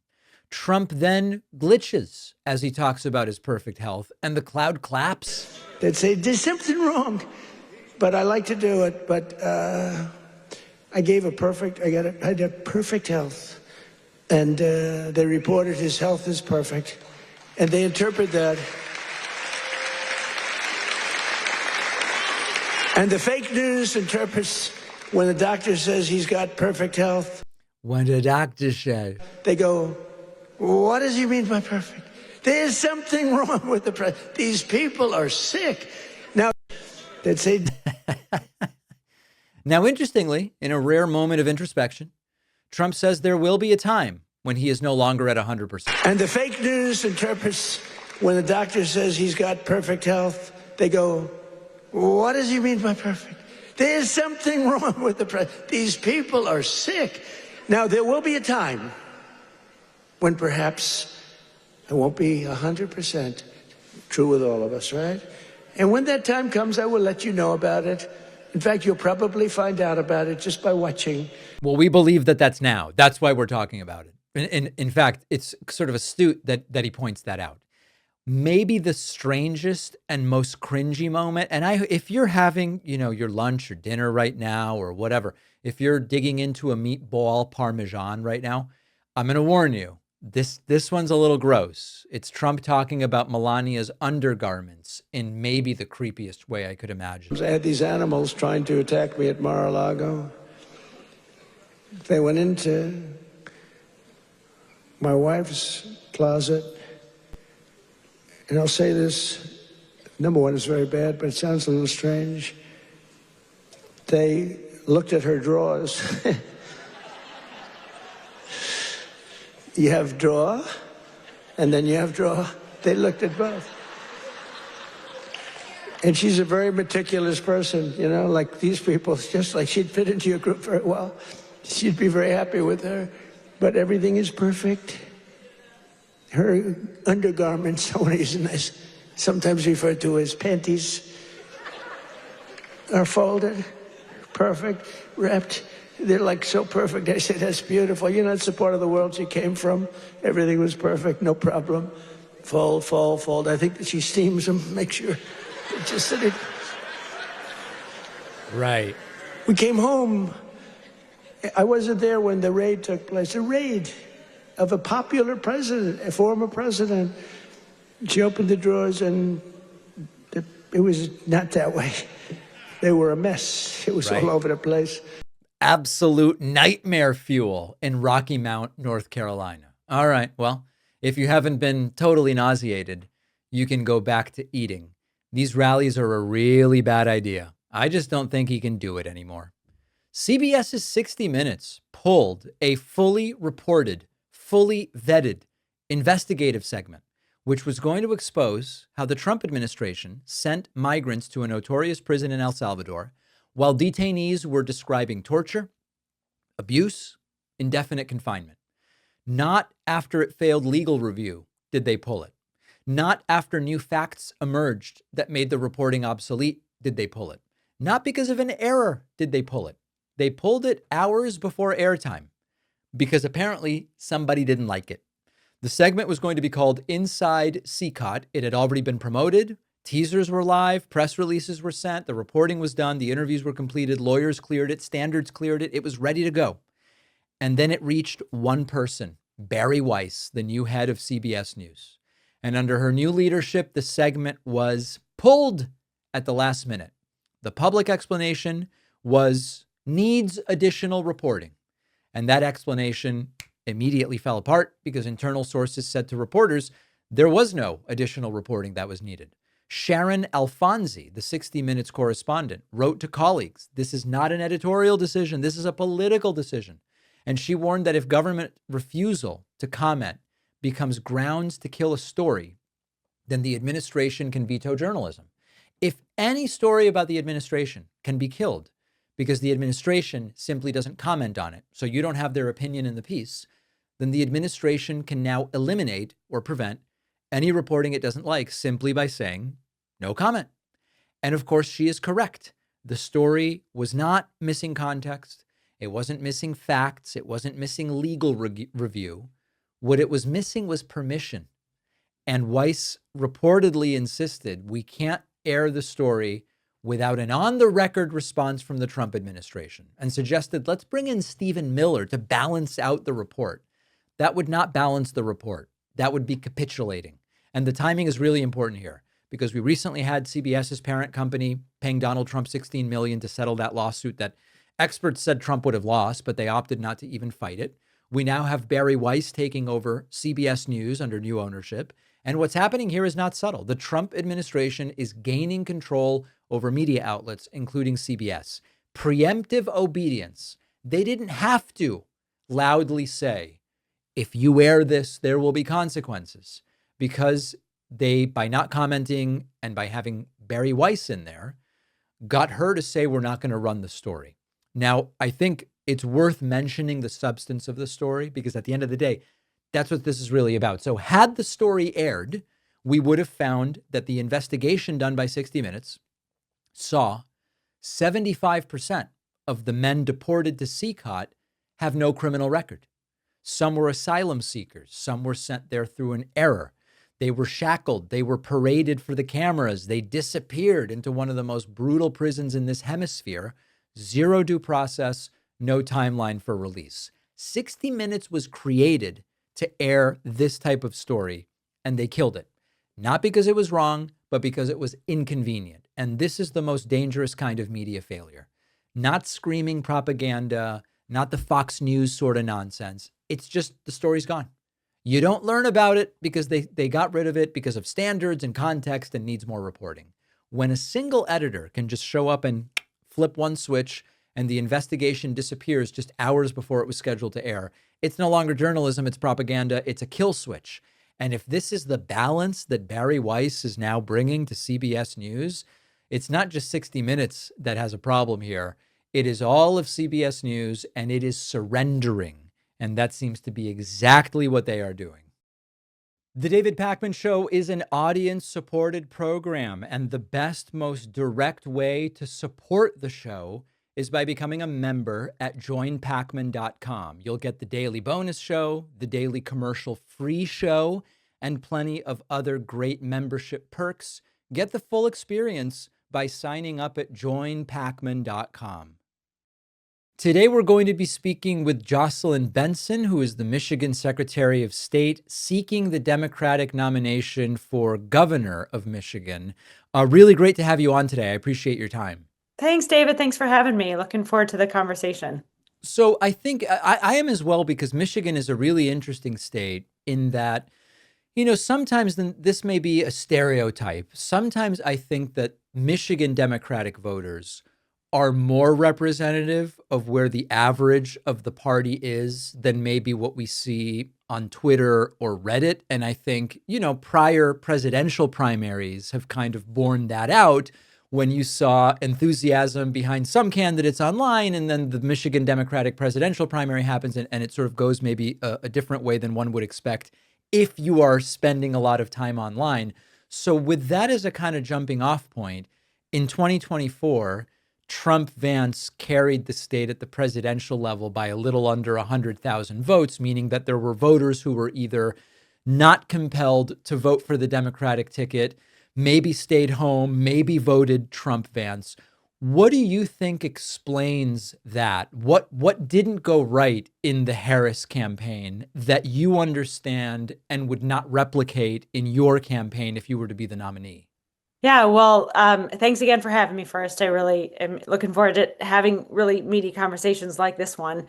Trump then glitches as he talks about his perfect health, and the crowd claps. They'd say, there's something wrong. But I like to do it. But I had perfect health. And they reported his health is perfect. And they interpret that And the fake news interprets when the doctor says he's got perfect health. When the doctor said, they go, what does he mean by perfect? There's something wrong with the president. These people are sick. Now, they'd say. Now, interestingly, in a rare moment of introspection, Trump says there will be a time when he is no longer at 100%. And the fake news interprets when the doctor says he's got perfect health. They go, what does he mean by perfect? There's something wrong with the president. These people are sick. Now, there will be a time when perhaps it won't be 100% true with all of us, right? And when that time comes, I will let you know about it. In fact, you'll probably find out about it just by watching. Well, we believe that that's now. That's why we're talking about it. In fact, it's sort of astute that he points that out. Maybe the strangest and most cringy moment. And if you're having, your lunch or dinner right now or whatever, if you're digging into a meatball parmesan right now, I'm going to warn you, this one's a little gross. It's Trump talking about Melania's undergarments in maybe the creepiest way I could imagine. I had these animals trying to attack me at Mar-a-Lago. They went into my wife's closet. And I'll say this, number one, it's very bad, but it sounds a little strange. They looked at her drawers. You have drawer, and then you have drawer. They looked at both. And she's a very meticulous person, like these people. It's just like she'd fit into your group very well. She'd be very happy with her, but everything is perfect. Her undergarments, I want to use a nice, sometimes referred to as panties, are folded, perfect, wrapped. They're like so perfect. I said, that's beautiful. It's the part of the world she came from. Everything was perfect, no problem. Fold, fold, fold. I think that she steams them, make sure. Just sitting. Right. We came home. I wasn't there when the raid took place. A raid of a popular president, a former president. She opened the drawers and it was not that way. They were a mess. It was all over the place. Absolute nightmare fuel in Rocky Mount, North Carolina. All right. Well, if you haven't been totally nauseated, you can go back to eating. These rallies are a really bad idea. I just don't think he can do it anymore. CBS's 60 Minutes pulled a fully reported, fully vetted investigative segment, which was going to expose how the Trump administration sent migrants to a notorious prison in El Salvador while detainees were describing torture, abuse, indefinite confinement. Not after it failed legal review did they pull it. Not after new facts emerged that made the reporting obsolete did they pull it. Not because of an error did they pull it. They pulled it hours before airtime because apparently somebody didn't like it. The segment was going to be called Inside CCOT. It had already been promoted. Teasers were live. Press releases were sent. The reporting was done. The interviews were completed. Lawyers cleared it. Standards cleared it. It was ready to go. And then it reached one person, Bari Weiss, the new head of CBS News. And under her new leadership, the segment was pulled at the last minute. The public explanation was needs additional reporting. And that explanation immediately fell apart because internal sources said to reporters there was no additional reporting that was needed. Sharon Alfonsi, the 60 Minutes correspondent, wrote to colleagues, this is not an editorial decision. This is a political decision. And she warned that if government refusal to comment becomes grounds to kill a story, then the administration can veto journalism. If any story about the administration can be killed because the administration simply doesn't comment on it, so you don't have their opinion in the piece, then the administration can now eliminate or prevent any reporting it doesn't like simply by saying no comment. And of course, she is correct. The story was not missing context. It wasn't missing facts. It wasn't missing legal review. What it was missing was permission. And Weiss reportedly insisted we can't air the story without an on-the-record response from the Trump administration and suggested let's bring in Stephen Miller to balance out the report. That would not balance the report. That would be capitulating. And the timing is really important here because we recently had CBS's parent company paying Donald Trump $16 million to settle that lawsuit that experts said Trump would have lost, but they opted not to even fight it. We now have Barry Weiss taking over CBS News under new ownership. And what's happening here is not subtle. The Trump administration is gaining control over media outlets, including CBS. Preemptive obedience. They didn't have to loudly say, if you air this, there will be consequences, because they, by not commenting and by having Barry Weiss in there, got her to say, we're not going to run the story. Now, I think it's worth mentioning the substance of the story, because at the end of the day, that's what this is really about. So had the story aired, we would have found that the investigation done by 60 Minutes saw 75% of the men deported to CCOT have no criminal record. Some were asylum seekers. Some were sent there through an error. They were shackled. They were paraded for the cameras. They disappeared into one of the most brutal prisons in this hemisphere. Zero due process, no timeline for release. 60 Minutes was created to air this type of story, and they killed it. Not because it was wrong, but because it was inconvenient. And this is the most dangerous kind of media failure. Not screaming propaganda, not the Fox News sort of nonsense. It's just the story's gone. You don't learn about it because they got rid of it because of standards and context and needs more reporting. When a single editor can just show up and flip one switch and the investigation disappears just hours before it was scheduled to air, it's no longer journalism, it's propaganda, it's a kill switch. And if this is the balance that Barry Weiss is now bringing to CBS News, it's not just 60 Minutes that has a problem here. It is all of CBS News, and it is surrendering. And that seems to be exactly what they are doing. The David Pakman Show is an audience-supported program, and the best, most direct way to support the show is by becoming a member at joinpakman.com. You'll get the daily bonus show, the daily commercial-free show, and plenty of other great membership perks. Get the full experience by signing up at joinpakman.com. Today, we're going to be speaking with Jocelyn Benson, who is the Michigan Secretary of State, seeking the Democratic nomination for governor of Michigan. Really great to have you on today. I appreciate your time. Thanks, David. Thanks for having me. Looking forward to the conversation. So I think I am as well, because Michigan is a really interesting state in that, you know, sometimes this may be a stereotype. Sometimes I think that Michigan Democratic voters are more representative of where the average of the party is than maybe what we see on Twitter or Reddit. And I think, you know, prior presidential primaries have kind of borne that out, when you saw enthusiasm behind some candidates online, and then the Michigan Democratic presidential primary happens, and it sort of goes maybe a different way than one would expect if you are spending a lot of time online. So with that as a kind of jumping off point, in 2024, Trump-Vance carried the state at the presidential level by a little under 100,000 votes, meaning that there were voters who were either not compelled to vote for the Democratic ticket, maybe stayed home, maybe voted Trump-Vance. What do you think explains that? What didn't go right in the Harris campaign that you understand and would not replicate in your campaign if you were to be the nominee? Yeah, well, thanks again for having me first. I really am looking forward to having really meaty conversations like this one,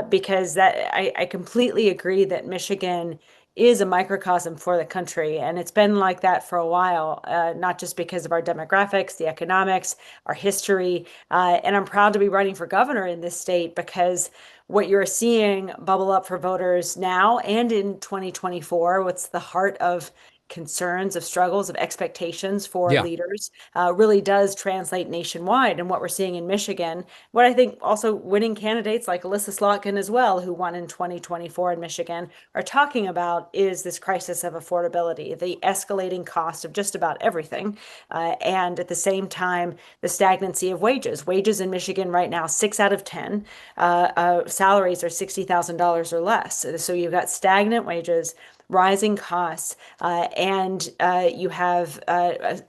because I completely agree that Michigan is a microcosm for the country. And it's been like that for a while, not just because of our demographics, the economics, our history. And I'm proud to be running for governor in this state, because what you're seeing bubble up for voters now and in 2024, what's the heart of concerns, of struggles, of expectations for leaders, really does translate nationwide. And what we're seeing in Michigan, what I think also winning candidates like Alyssa Slotkin as well, who won in 2024 in Michigan, are talking about is this crisis of affordability, the escalating cost of just about everything. And at the same time, the stagnancy of wages. Wages in Michigan right now, 6 out of 10 salaries are $60,000 or less. So you've got stagnant wages, rising costs, and you have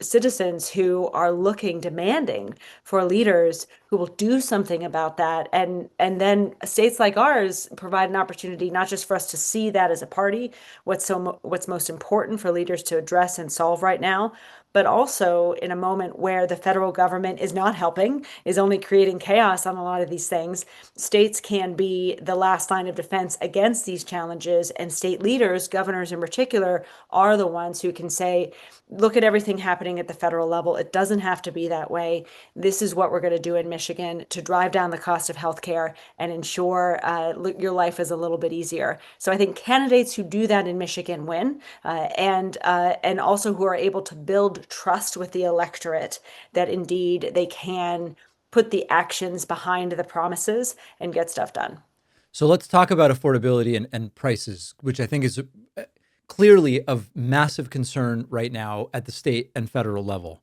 citizens who are demanding for leaders who will do something about that. And then states like ours provide an opportunity not just for us to see that as a party, what's most important for leaders to address and solve right now, but also in a moment where the federal government is not helping, is only creating chaos on a lot of these things. States can be the last line of defense against these challenges, and state leaders, governors in particular, are the ones who can say, look at everything happening at the federal level. It doesn't have to be that way. This is what we're going to do in Michigan to drive down the cost of healthcare and ensure your life is a little bit easier. So I think candidates who do that in Michigan win, and also who are able to build trust with the electorate that indeed they can put the actions behind the promises and get stuff done. So let's talk about affordability and prices, which I think is clearly of massive concern right now at the state and federal level.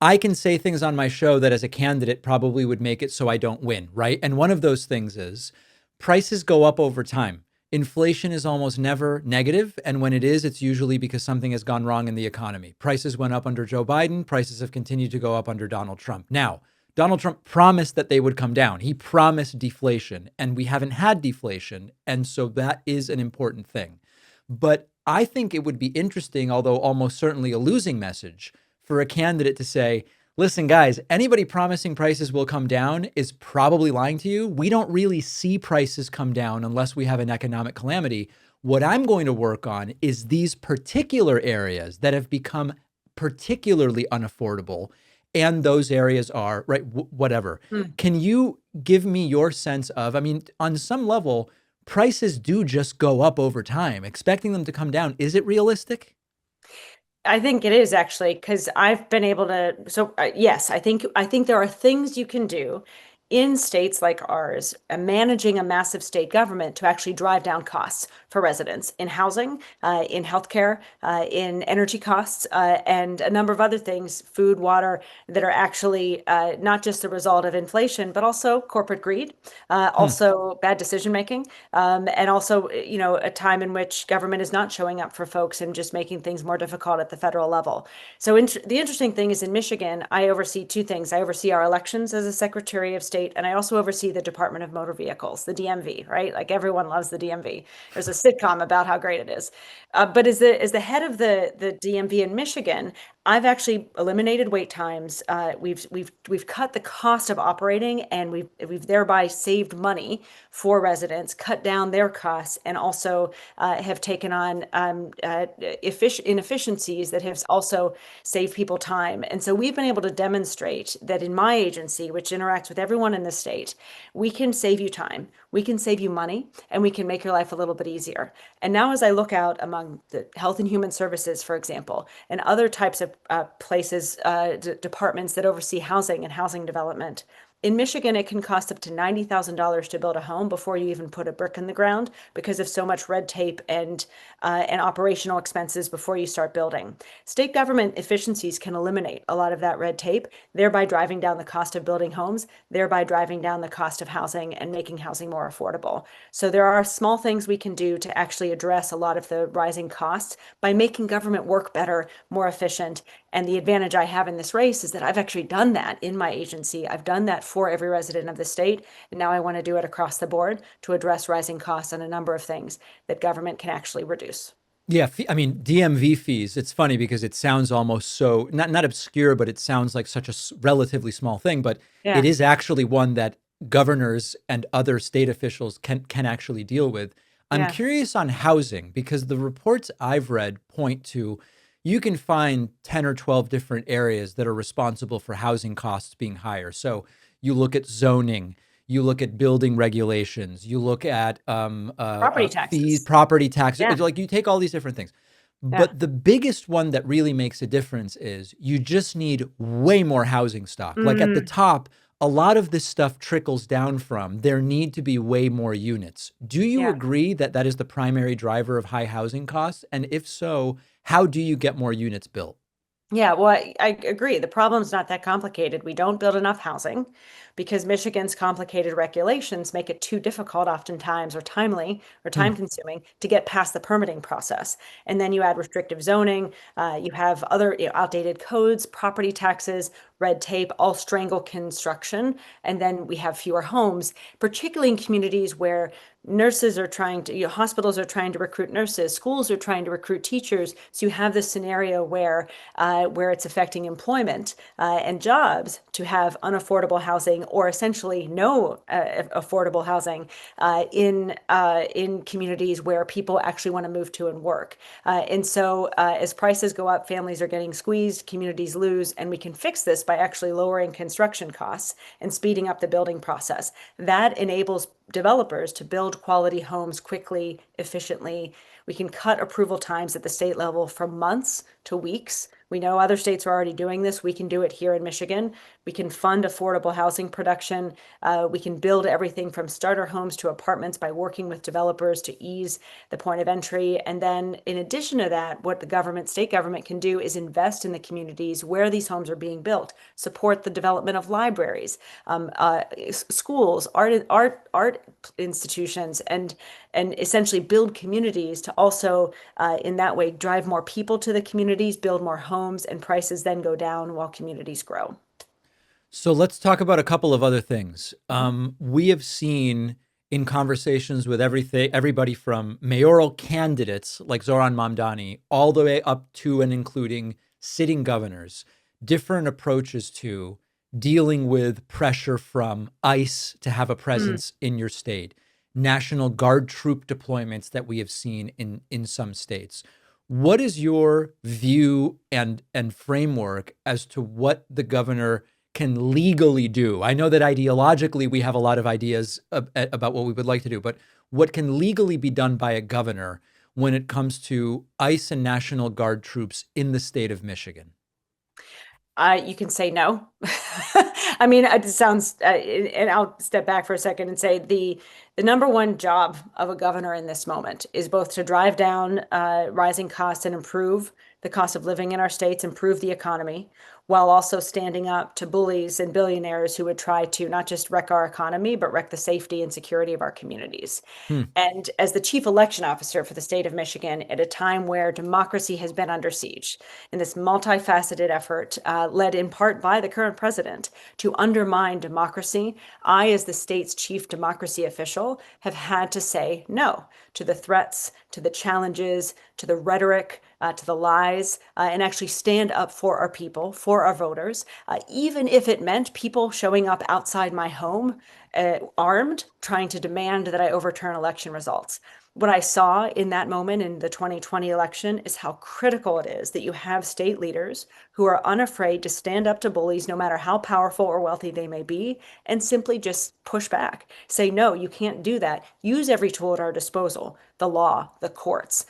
I can say things on my show that as a candidate probably would make it so I don't win, right? And one of those things is prices go up over time. Inflation is almost never negative, and when it is, it's usually because something has gone wrong in the economy. Prices went up under Joe Biden. Prices have continued to go up under Donald Trump. Now, Donald Trump promised that they would come down. He promised deflation, and we haven't had deflation, and so that is an important thing. But I think it would be interesting, although almost certainly a losing message, for a candidate to say, listen, guys, anybody promising prices will come down is probably lying to you. We don't really see prices come down unless we have an economic calamity. What I'm going to work on is these particular areas that have become particularly unaffordable. And those areas are, right, whatever. Can you give me your sense of, I mean, on some level, prices do just go up over time. Expecting them to come down, is it realistic? I think it is actually, because I've been able to. So yes, I think there are things you can do in states like ours, managing a massive state government to actually drive down costs for residents in housing, in healthcare, in energy costs, and a number of other things, food, water, that are actually not just the result of inflation, but also corporate greed, also bad decision making, and also a time in which government is not showing up for folks and just making things more difficult at the federal level. So the interesting thing is in Michigan, I oversee two things. I oversee our elections as a Secretary of State, and I also oversee the Department of Motor Vehicles, the DMV, right? Like everyone loves the DMV. There's a sitcom about how great it is. But as the head of the DMV in Michigan, I've actually eliminated wait times. We've cut the cost of operating, and we've thereby saved money for residents, cut down their costs, and also have taken on inefficiencies that have also saved people time. And so we've been able to demonstrate that in my agency, which interacts with everyone in the state, we can save you time, we can save you money, and we can make your life a little bit easier. And now as I look out among the Health and Human Services, for example, and other types of places, departments that oversee housing and housing development, in Michigan, it can cost up to $90,000 to build a home before you even put a brick in the ground because of so much red tape and operational expenses before you start building. State government efficiencies can eliminate a lot of that red tape, thereby driving down the cost of building homes, thereby driving down the cost of housing and making housing more affordable. So there are small things we can do to actually address a lot of the rising costs by making government work better, more efficient. And the advantage I have in this race is that I've actually done that in my agency. I've done that for every resident of the state. And now I want to do it across the board to address rising costs on a number of things that government can actually reduce. Yeah, I mean, DMV fees, it's funny because it sounds almost so, not obscure, but it sounds like such a relatively small thing, but it is actually one that governors and other state officials can actually deal with. I'm curious on housing because the reports I've read point to you can find 10 or 12 different areas that are responsible for housing costs being higher. So you look at zoning, you look at building regulations, you look at property taxes, fees, property taxes, like you take all these different things. But the biggest one that really makes a difference is you just need way more housing stock. Like at the top, a lot of this stuff trickles down from there need to be way more units. Do you agree that that is the primary driver of high housing costs? And if so, how do you get more units built? Yeah, well, I agree. The problem's not that complicated. We don't build enough housing because Michigan's complicated regulations make it too difficult oftentimes or timely or time consuming to get past the permitting process. And then you add restrictive zoning, you have other outdated codes, property taxes, red tape, all strangle construction. And then we have fewer homes, particularly in communities where nurses are trying to, hospitals are trying to recruit nurses, schools are trying to recruit teachers. So you have this scenario where it's affecting employment and jobs to have unaffordable housing, or essentially no affordable housing in communities where people actually want to move to and work. And so as prices go up, families are getting squeezed, communities lose, and we can fix this by actually lowering construction costs and speeding up the building process. That enables developers to build quality homes quickly, efficiently. We can cut approval times at the state level from months to weeks. We know other states are already doing this. We can do it here in Michigan. We can fund affordable housing production. We can build everything from starter homes to apartments by working with developers to ease the point of entry. And then in addition to that, what the state government can do is invest in the communities where these homes are being built, support the development of libraries, schools, art institutions, and essentially build communities to also in that way drive more people to the communities, build more homes, and prices then go down while communities grow. So let's talk about a couple of other things. We have seen in conversations with everybody from mayoral candidates like Zoran Mamdani all the way up to and including sitting governors, different approaches to dealing with pressure from ICE to have a presence in your state, National Guard troop deployments that we have seen in some states. What is your view and framework as to what the governor can legally do? I know that ideologically we have a lot of ideas about what we would like to do, but what can legally be done by a governor when it comes to ICE and National Guard troops in the state of Michigan? You can say no. I mean, it sounds, and I'll step back for a second and say the number one job of a governor in this moment is both to drive down rising costs and improve the cost of living in our states, improve the economy, while also standing up to bullies and billionaires who would try to not just wreck our economy, but wreck the safety and security of our communities. And as the chief election officer for the state of Michigan, at a time where democracy has been under siege, in this multifaceted effort led in part by the current president to undermine democracy, I, as the state's chief democracy official, have had to say no to the threats, to the challenges, to the rhetoric, to the lies, and actually stand up for our people, for our voters, even if it meant people showing up outside my home armed, trying to demand that I overturn election results. What I saw in that moment in the 2020 election is how critical it is that you have state leaders who are unafraid to stand up to bullies, no matter how powerful or wealthy they may be, and simply just push back. Say, no, you can't do that. Use every tool at our disposal, the law, the courts,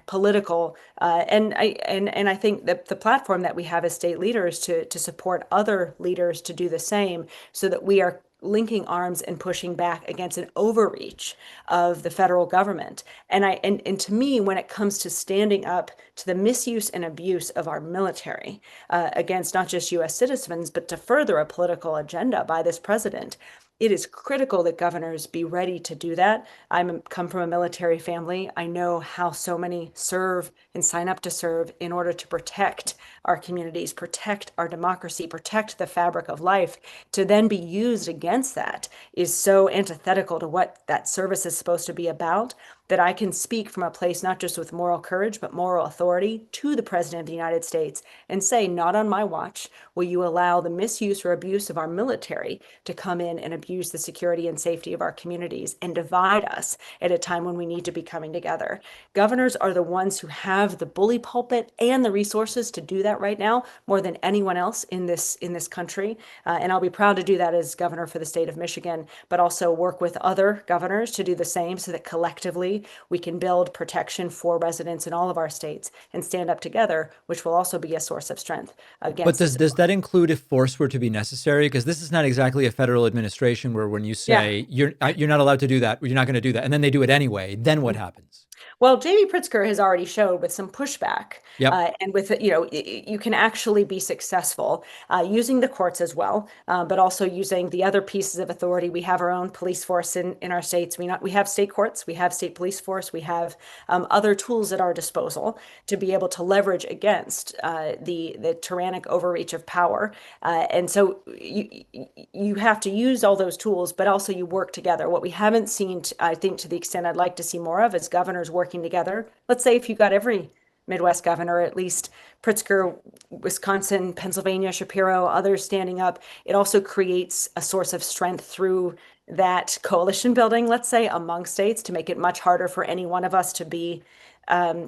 political, and I think that the platform that we have as state leaders to support other leaders to do the same, so that we are linking arms and pushing back against an overreach of the federal government. And to me, when it comes to standing up to the misuse and abuse of our military against not just U.S. citizens, but to further a political agenda by this president, it is critical that governors be ready to do that. I come from a military family. I know how so many serve and sign up to serve in order to protect our communities, protect our democracy, protect the fabric of life. To then be used against that is so antithetical to what that service is supposed to be about, that I can speak from a place not just with moral courage, but moral authority to the President of the United States and say, not on my watch will you allow the misuse or abuse of our military to come in and abuse the security and safety of our communities and divide us at a time when we need to be coming together. Governors are the ones who have the bully pulpit and the resources to do that right now, more than anyone else in this country. And I'll be proud to do that as governor for the state of Michigan, but also work with other governors to do the same, so that collectively we can build protection for residents in all of our states and stand up together, which will also be a source of strength against. But does that include if force were to be necessary? Because this is not exactly a federal administration where when you say you're not allowed to do that, or you're not going to do that, and then they do it anyway, then what happens? Well, Jamie Pritzker has already showed with some pushback, Yep. and with you can actually be successful using the courts as well, but also using the other pieces of authority. We have our own police force in our states. We have state courts, we have state police force, we have other tools at our disposal to be able to leverage against the tyrannic overreach of power. And so you have to use all those tools, but also you work together. What we haven't seen, I think, to the extent I'd like to see more of, is governors working together. Let's say if you got every Midwest governor, at least Pritzker, Wisconsin, Pennsylvania, Shapiro, others standing up, it also creates a source of strength through that coalition building, let's say, among states, to make it much harder for any one of us to be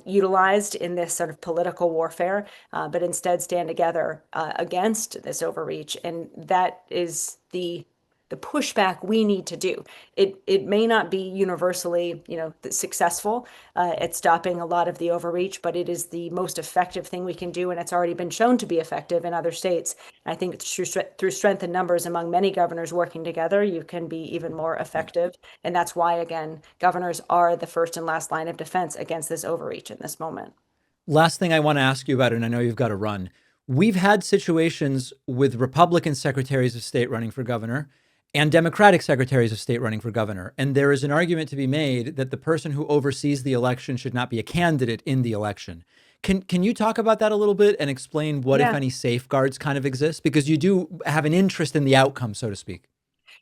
utilized in this sort of political warfare, but instead stand together against this overreach. And that is the pushback we need to do. It may not be universally, successful at stopping a lot of the overreach, but it is the most effective thing we can do, and it's already been shown to be effective in other states. I think through strength in numbers among many governors working together, you can be even more effective. And that's why, again, governors are the first and last line of defense against this overreach in this moment. Last thing I want to ask you about, and I know you've got to run. We've had situations with Republican secretaries of state running for governor and Democratic secretaries of state running for governor. And there is an argument to be made that the person who oversees the election should not be a candidate in the election. Can you talk about that a little bit and explain what, if any, safeguards kind of exist? Because you do have an interest in the outcome, so to speak.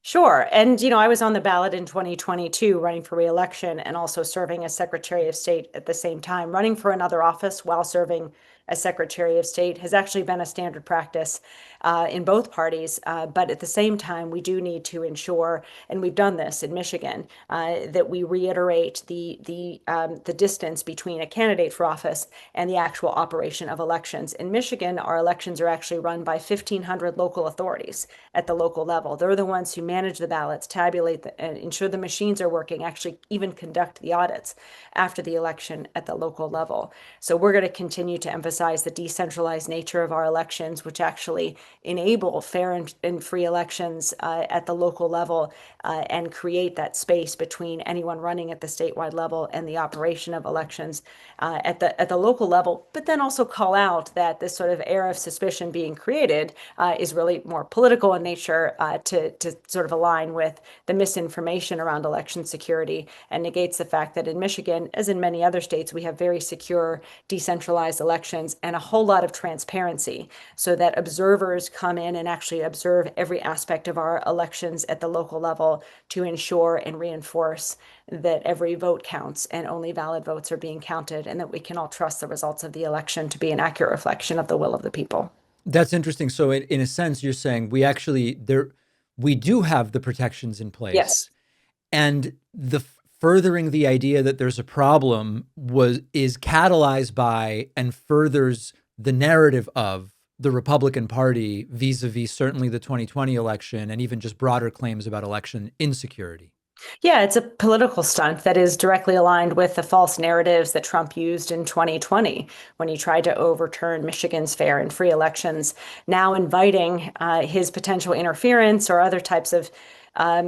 Sure. And, I was on the ballot in 2022 running for reelection and also serving as Secretary of State at the same time. Running for another office while serving as Secretary of State has actually been a standard practice in both parties. But at the same time, we do need to ensure, and we've done this in Michigan, that we reiterate the distance between a candidate for office and the actual operation of elections. In Michigan, our elections are actually run by 1,500 local authorities at the local level. They're the ones who manage the ballots, tabulate, and ensure the machines are working, actually even conduct the audits after the election at the local level. So we're going to continue to emphasize the decentralized nature of our elections, which actually enable fair and free elections at the local level and create that space between anyone running at the statewide level and the operation of elections at the local level. But then also call out that this sort of air of suspicion being created is really more political in nature to sort of align with the misinformation around election security, and negates the fact that in Michigan, as in many other states, we have very secure, decentralized elections and a whole lot of transparency, so that observers come in and actually observe every aspect of our elections at the local level to ensure and reinforce that every vote counts and only valid votes are being counted, and that we can all trust the results of the election to be an accurate reflection of the will of the people. That's interesting. So in a sense, you're saying we do have the protections in place. Yes. And the furthering the idea that there's a problem is catalyzed by and furthers the narrative of the Republican Party vis-a-vis certainly the 2020 election and even just broader claims about election insecurity. Yeah, it's a political stunt that is directly aligned with the false narratives that Trump used in 2020 when he tried to overturn Michigan's fair and free elections, now inviting his potential interference or other types of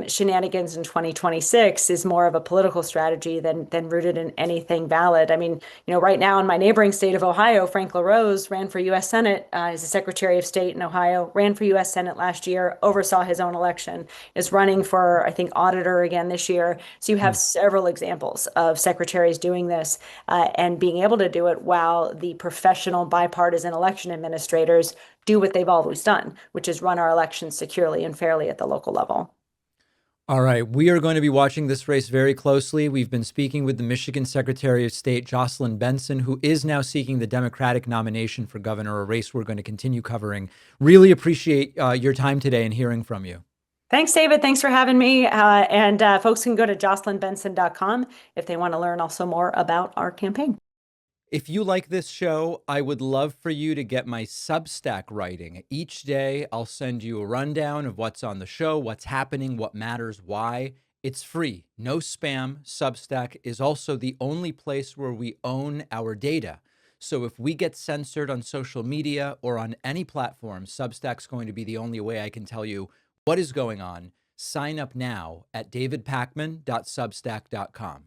shenanigans in 2026 is more of a political strategy than rooted in anything valid. I mean, right now in my neighboring state of Ohio, Frank LaRose ran for U.S. Senate as a Secretary of State in Ohio, ran for U.S. Senate last year, oversaw his own election, is running for, I think, auditor again this year. So you have several examples of secretaries doing this and being able to do it while the professional bipartisan election administrators do what they've always done, which is run our elections securely and fairly at the local level. All right. We are going to be watching this race very closely. We've been speaking with the Michigan Secretary of State, Jocelyn Benson, who is now seeking the Democratic nomination for governor, a race we're going to continue covering. Really appreciate your time today and hearing from you. Thanks, David. Thanks for having me. And folks can go to jocelynbenson.com if they want to learn also more about our campaign. If you like this show, I would love for you to get my Substack writing. Each day, I'll send you a rundown of what's on the show, what's happening, what matters, why. It's free, no spam. Substack is also the only place where we own our data. So if we get censored on social media or on any platform, Substack's going to be the only way I can tell you what is going on. Sign up now at davidpakman.substack.com.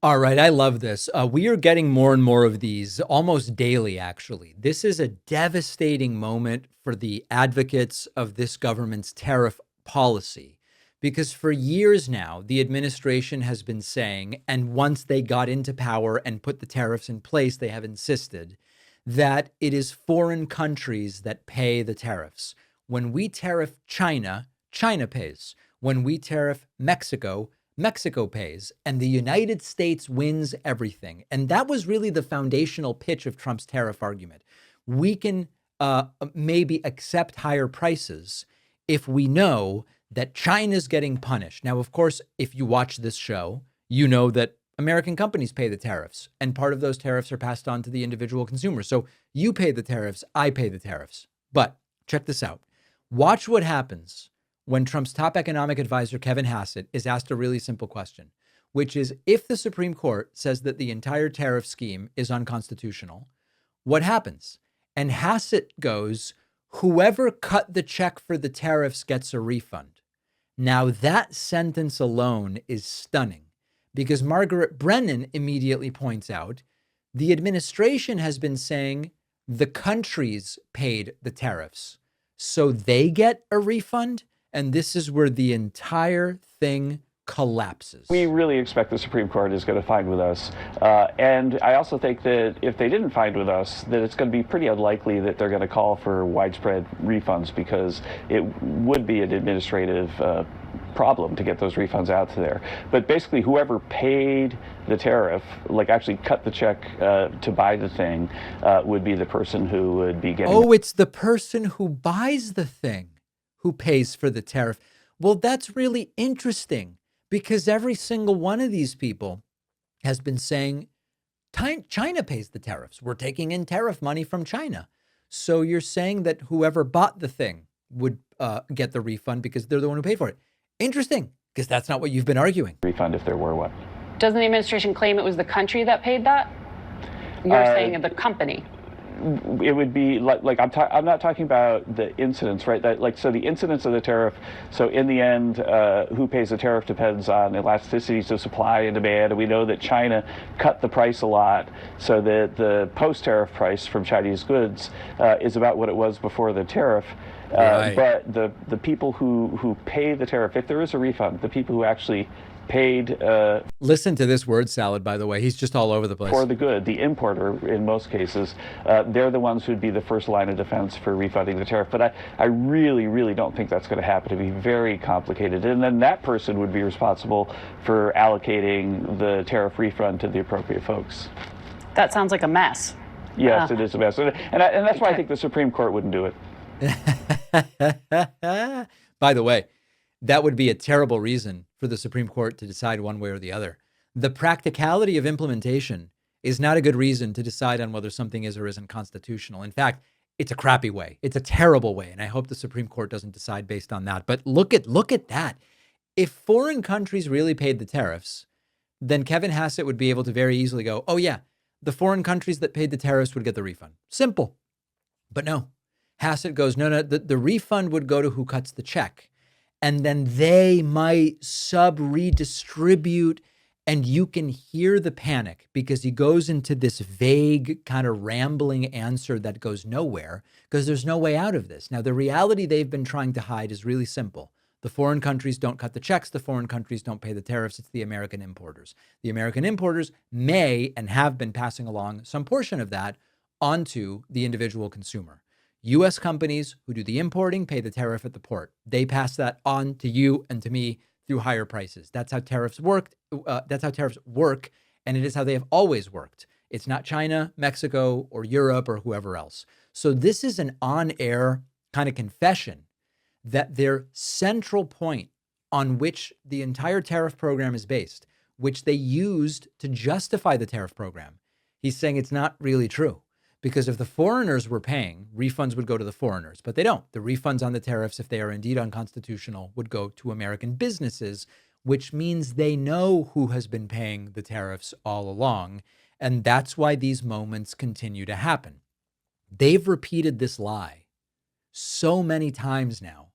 All right, I love this. We are getting more and more of these almost daily, actually. This is a devastating moment for the advocates of this government's tariff policy, because for years now, the administration has been saying, and once they got into power and put the tariffs in place, they have insisted that it is foreign countries that pay the tariffs. When we tariff China, China pays. When we tariff Mexico, Mexico pays, and the United States wins everything. And that was really the foundational pitch of Trump's tariff argument. We can maybe accept higher prices if we know that China's getting punished. Now, of course, if you watch this show, you know that American companies pay the tariffs, and part of those tariffs are passed on to the individual consumer. So you pay the tariffs, I pay the tariffs. But check this out. Watch what happens when Trump's top economic advisor, Kevin Hassett, is asked a really simple question, which is, if the Supreme Court says that the entire tariff scheme is unconstitutional, what happens? And Hassett goes, whoever cut the check for the tariffs gets a refund. Now, that sentence alone is stunning, because Margaret Brennan immediately points out the administration has been saying the countries paid the tariffs, so they get a refund. And this is where the entire thing collapses. We really expect the Supreme Court is going to side with us. And I also think that if they didn't side with us, that it's going to be pretty unlikely that they're going to call for widespread refunds, because it would be an administrative problem to get those refunds out to there. But basically, whoever paid the tariff, like actually cut the check to buy the thing, would be the person who would be getting... Oh, it's the person who buys the thing who pays for the tariff. Well, that's really interesting, because every single one of these people has been saying China pays the tariffs. We're taking in tariff money from China. So you're saying that whoever bought the thing would get the refund because they're the one who paid for it. Interesting, because that's not what you've been arguing. Refund if there were one. Doesn't the administration claim it was the country that paid that? You're saying the company. It would be like I'm not talking about the incidence, right? So the incidence of the tariff. So in the end, who pays the tariff depends on elasticities of supply and demand. And we know that China cut the price a lot, so that the post-tariff price from Chinese goods is about what it was before the tariff. Right. But the people who pay the tariff, if there is a refund, the people who actually paid... Listen to this word salad, by the way. He's just all over the place. For the good, the importer, in most cases, they're the ones who'd be the first line of defense for refunding the tariff. But I really, really don't think that's going to happen. It'd be very complicated. And then that person would be responsible for allocating the tariff refund to the appropriate folks. That sounds like a mess. Yes, it is a mess. And that's why I think the Supreme Court wouldn't do it. By the way, that would be a terrible reason for the Supreme Court to decide one way or the other. The practicality of implementation is not a good reason to decide on whether something is or isn't constitutional. In fact, it's a crappy way. It's a terrible way. And I hope the Supreme Court doesn't decide based on that. But look at that. If foreign countries really paid the tariffs, then Kevin Hassett would be able to very easily go, oh yeah, the foreign countries that paid the tariffs would get the refund. Simple. But no. Hassett goes, no, the refund would go to who cuts the check. And then they might redistribute, and you can hear the panic because he goes into this vague kind of rambling answer that goes nowhere because there's no way out of this. Now, the reality they've been trying to hide is really simple. The foreign countries don't cut the checks. The foreign countries don't pay the tariffs. It's the American importers. The American importers may and have been passing along some portion of that onto the individual consumer. U.S. companies who do the importing pay the tariff at the port. They pass that on to you and to me through higher prices. That's how tariffs worked. That's how tariffs work, and it is how they have always worked. It's not China, Mexico, or Europe, or whoever else. So this is an on-air kind of confession that their central point on which the entire tariff program is based, which they used to justify the tariff program, he's saying it's not really true. Because if the foreigners were paying, refunds would go to the foreigners, but they don't. The refunds on the tariffs, if they are indeed unconstitutional, would go to American businesses, which means they know who has been paying the tariffs all along. And that's why these moments continue to happen. They've repeated this lie so many times now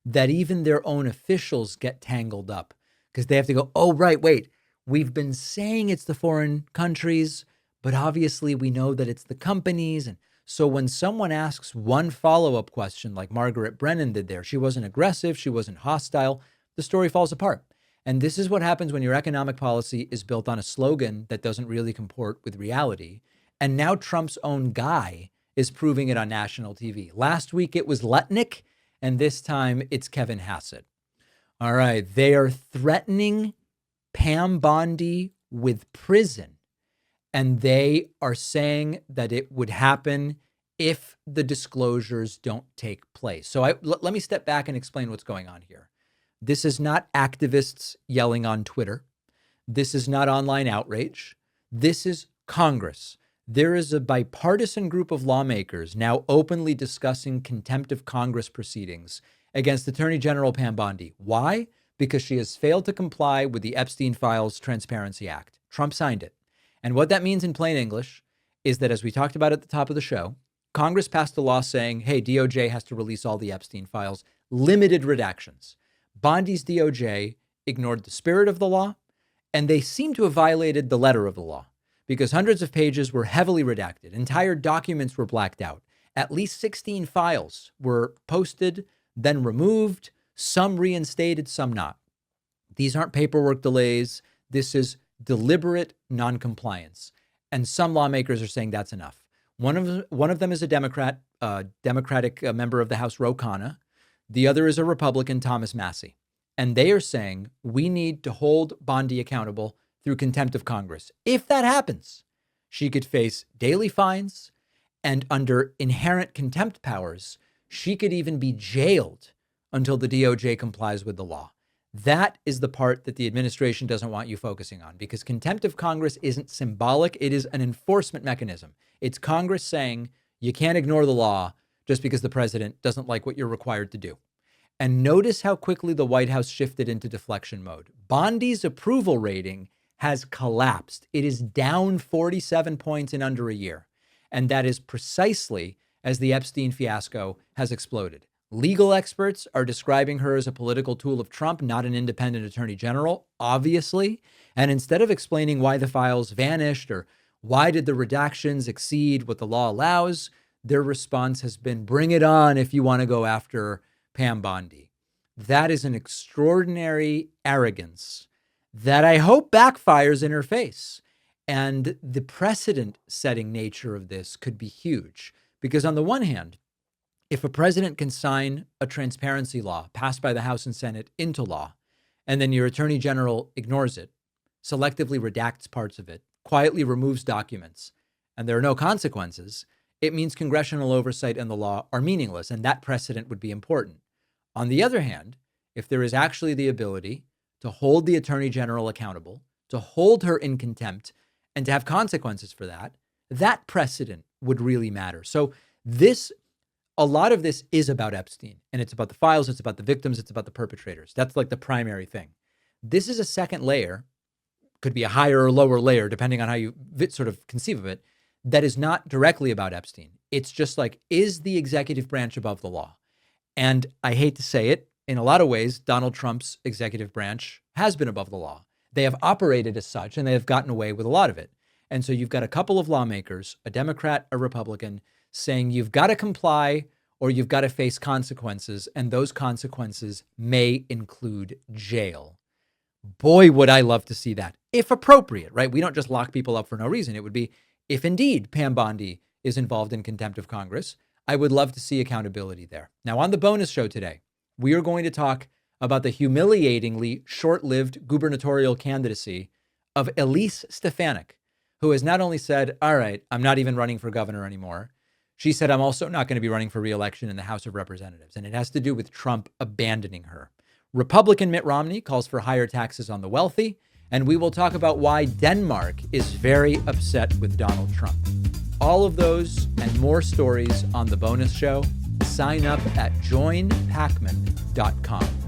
that even their own officials get tangled up because they have to go, oh, right, wait, We've been saying it's the foreign countries, but obviously we know that it's the companies. And so when someone asks one follow-up question like Margaret Brennan did there, she wasn't aggressive, she wasn't hostile, the story falls apart. And this is what happens when your economic policy is built on a slogan that doesn't really comport with reality. And now Trump's own guy is proving it on national TV. Last week it was Letnick, and this time it's Kevin Hassett. All right, they are threatening Pam Bondi with prison, and they are saying that it would happen if the disclosures don't take place. So let me step back and explain what's going on here. This is not activists yelling on Twitter. This is not online outrage. This is Congress. There is a bipartisan group of lawmakers now openly discussing contempt of Congress proceedings against Attorney General Pam Bondi. Why? Because she has failed to comply with the Epstein Files Transparency Act. Trump signed it. And what that means in plain English is that, as we talked about at the top of the show, Congress passed a law saying, hey, DOJ has to release all the Epstein files, limited redactions. Bondi's DOJ ignored the spirit of the law, and they seem to have violated the letter of the law because hundreds of pages were heavily redacted. Entire documents were blacked out. At least 16 files were posted, then removed, some reinstated, some not. These aren't paperwork delays. This is deliberate noncompliance. And some lawmakers are saying that's enough. One of them is a Democratic member of the House, Ro Khanna. The other is a Republican, Thomas Massie. And they are saying we need to hold Bondi accountable through contempt of Congress. If that happens, she could face daily fines, and under inherent contempt powers, she could even be jailed until the DOJ complies with the law. That is the part that the administration doesn't want you focusing on, because contempt of Congress isn't symbolic. It is an enforcement mechanism. It's Congress saying you can't ignore the law just because the president doesn't like what you're required to do. And notice how quickly the White House shifted into deflection mode. Bondi's approval rating has collapsed. It is down 47 points in under a year. And that is precisely as the Epstein fiasco has exploded. Legal experts are describing her as a political tool of Trump, not an independent attorney general, obviously. And instead of explaining why the files vanished or why did the redactions exceed what the law allows, their response has been, bring it on if you want to go after Pam Bondi. That is an extraordinary arrogance that I hope backfires in her face. And the precedent-setting nature of this could be huge. Because on the one hand, if a president can sign a transparency law passed by the House and Senate into law, and then your attorney general ignores it, selectively redacts parts of it, quietly removes documents, and there are no consequences, it means congressional oversight and the law are meaningless, and that precedent would be important. On the other hand, if there is actually the ability to hold the attorney general accountable, to hold her in contempt, and to have consequences for that, that precedent would really matter. So a lot of this is about Epstein, and it's about the files, it's about the victims, it's about the perpetrators. That's like the primary thing. This is a second layer, could be a higher or lower layer, depending on how you sort of conceive of it, that is not directly about Epstein. It's just like, is the executive branch above the law? And I hate to say it, in a lot of ways, Donald Trump's executive branch has been above the law. They have operated as such, and they have gotten away with a lot of it. And so you've got a couple of lawmakers, a Democrat, a Republican, saying you've got to comply or you've got to face consequences, and those consequences may include jail. Boy, would I love to see that, if appropriate, right? We don't just lock people up for no reason. It would be, if indeed Pam Bondi is involved in contempt of Congress, I would love to see accountability there. Now, on the bonus show today, we are going to talk about the humiliatingly short-lived gubernatorial candidacy of Elise Stefanik, who has not only said, all right, I'm not even running for governor anymore. She said, I'm also not going to be running for re-election in the House of Representatives. And it has to do with Trump abandoning her. Republican Mitt Romney calls for higher taxes on the wealthy. And we will talk about why Denmark is very upset with Donald Trump. All of those and more stories on the bonus show. Sign up at joinpakman.com.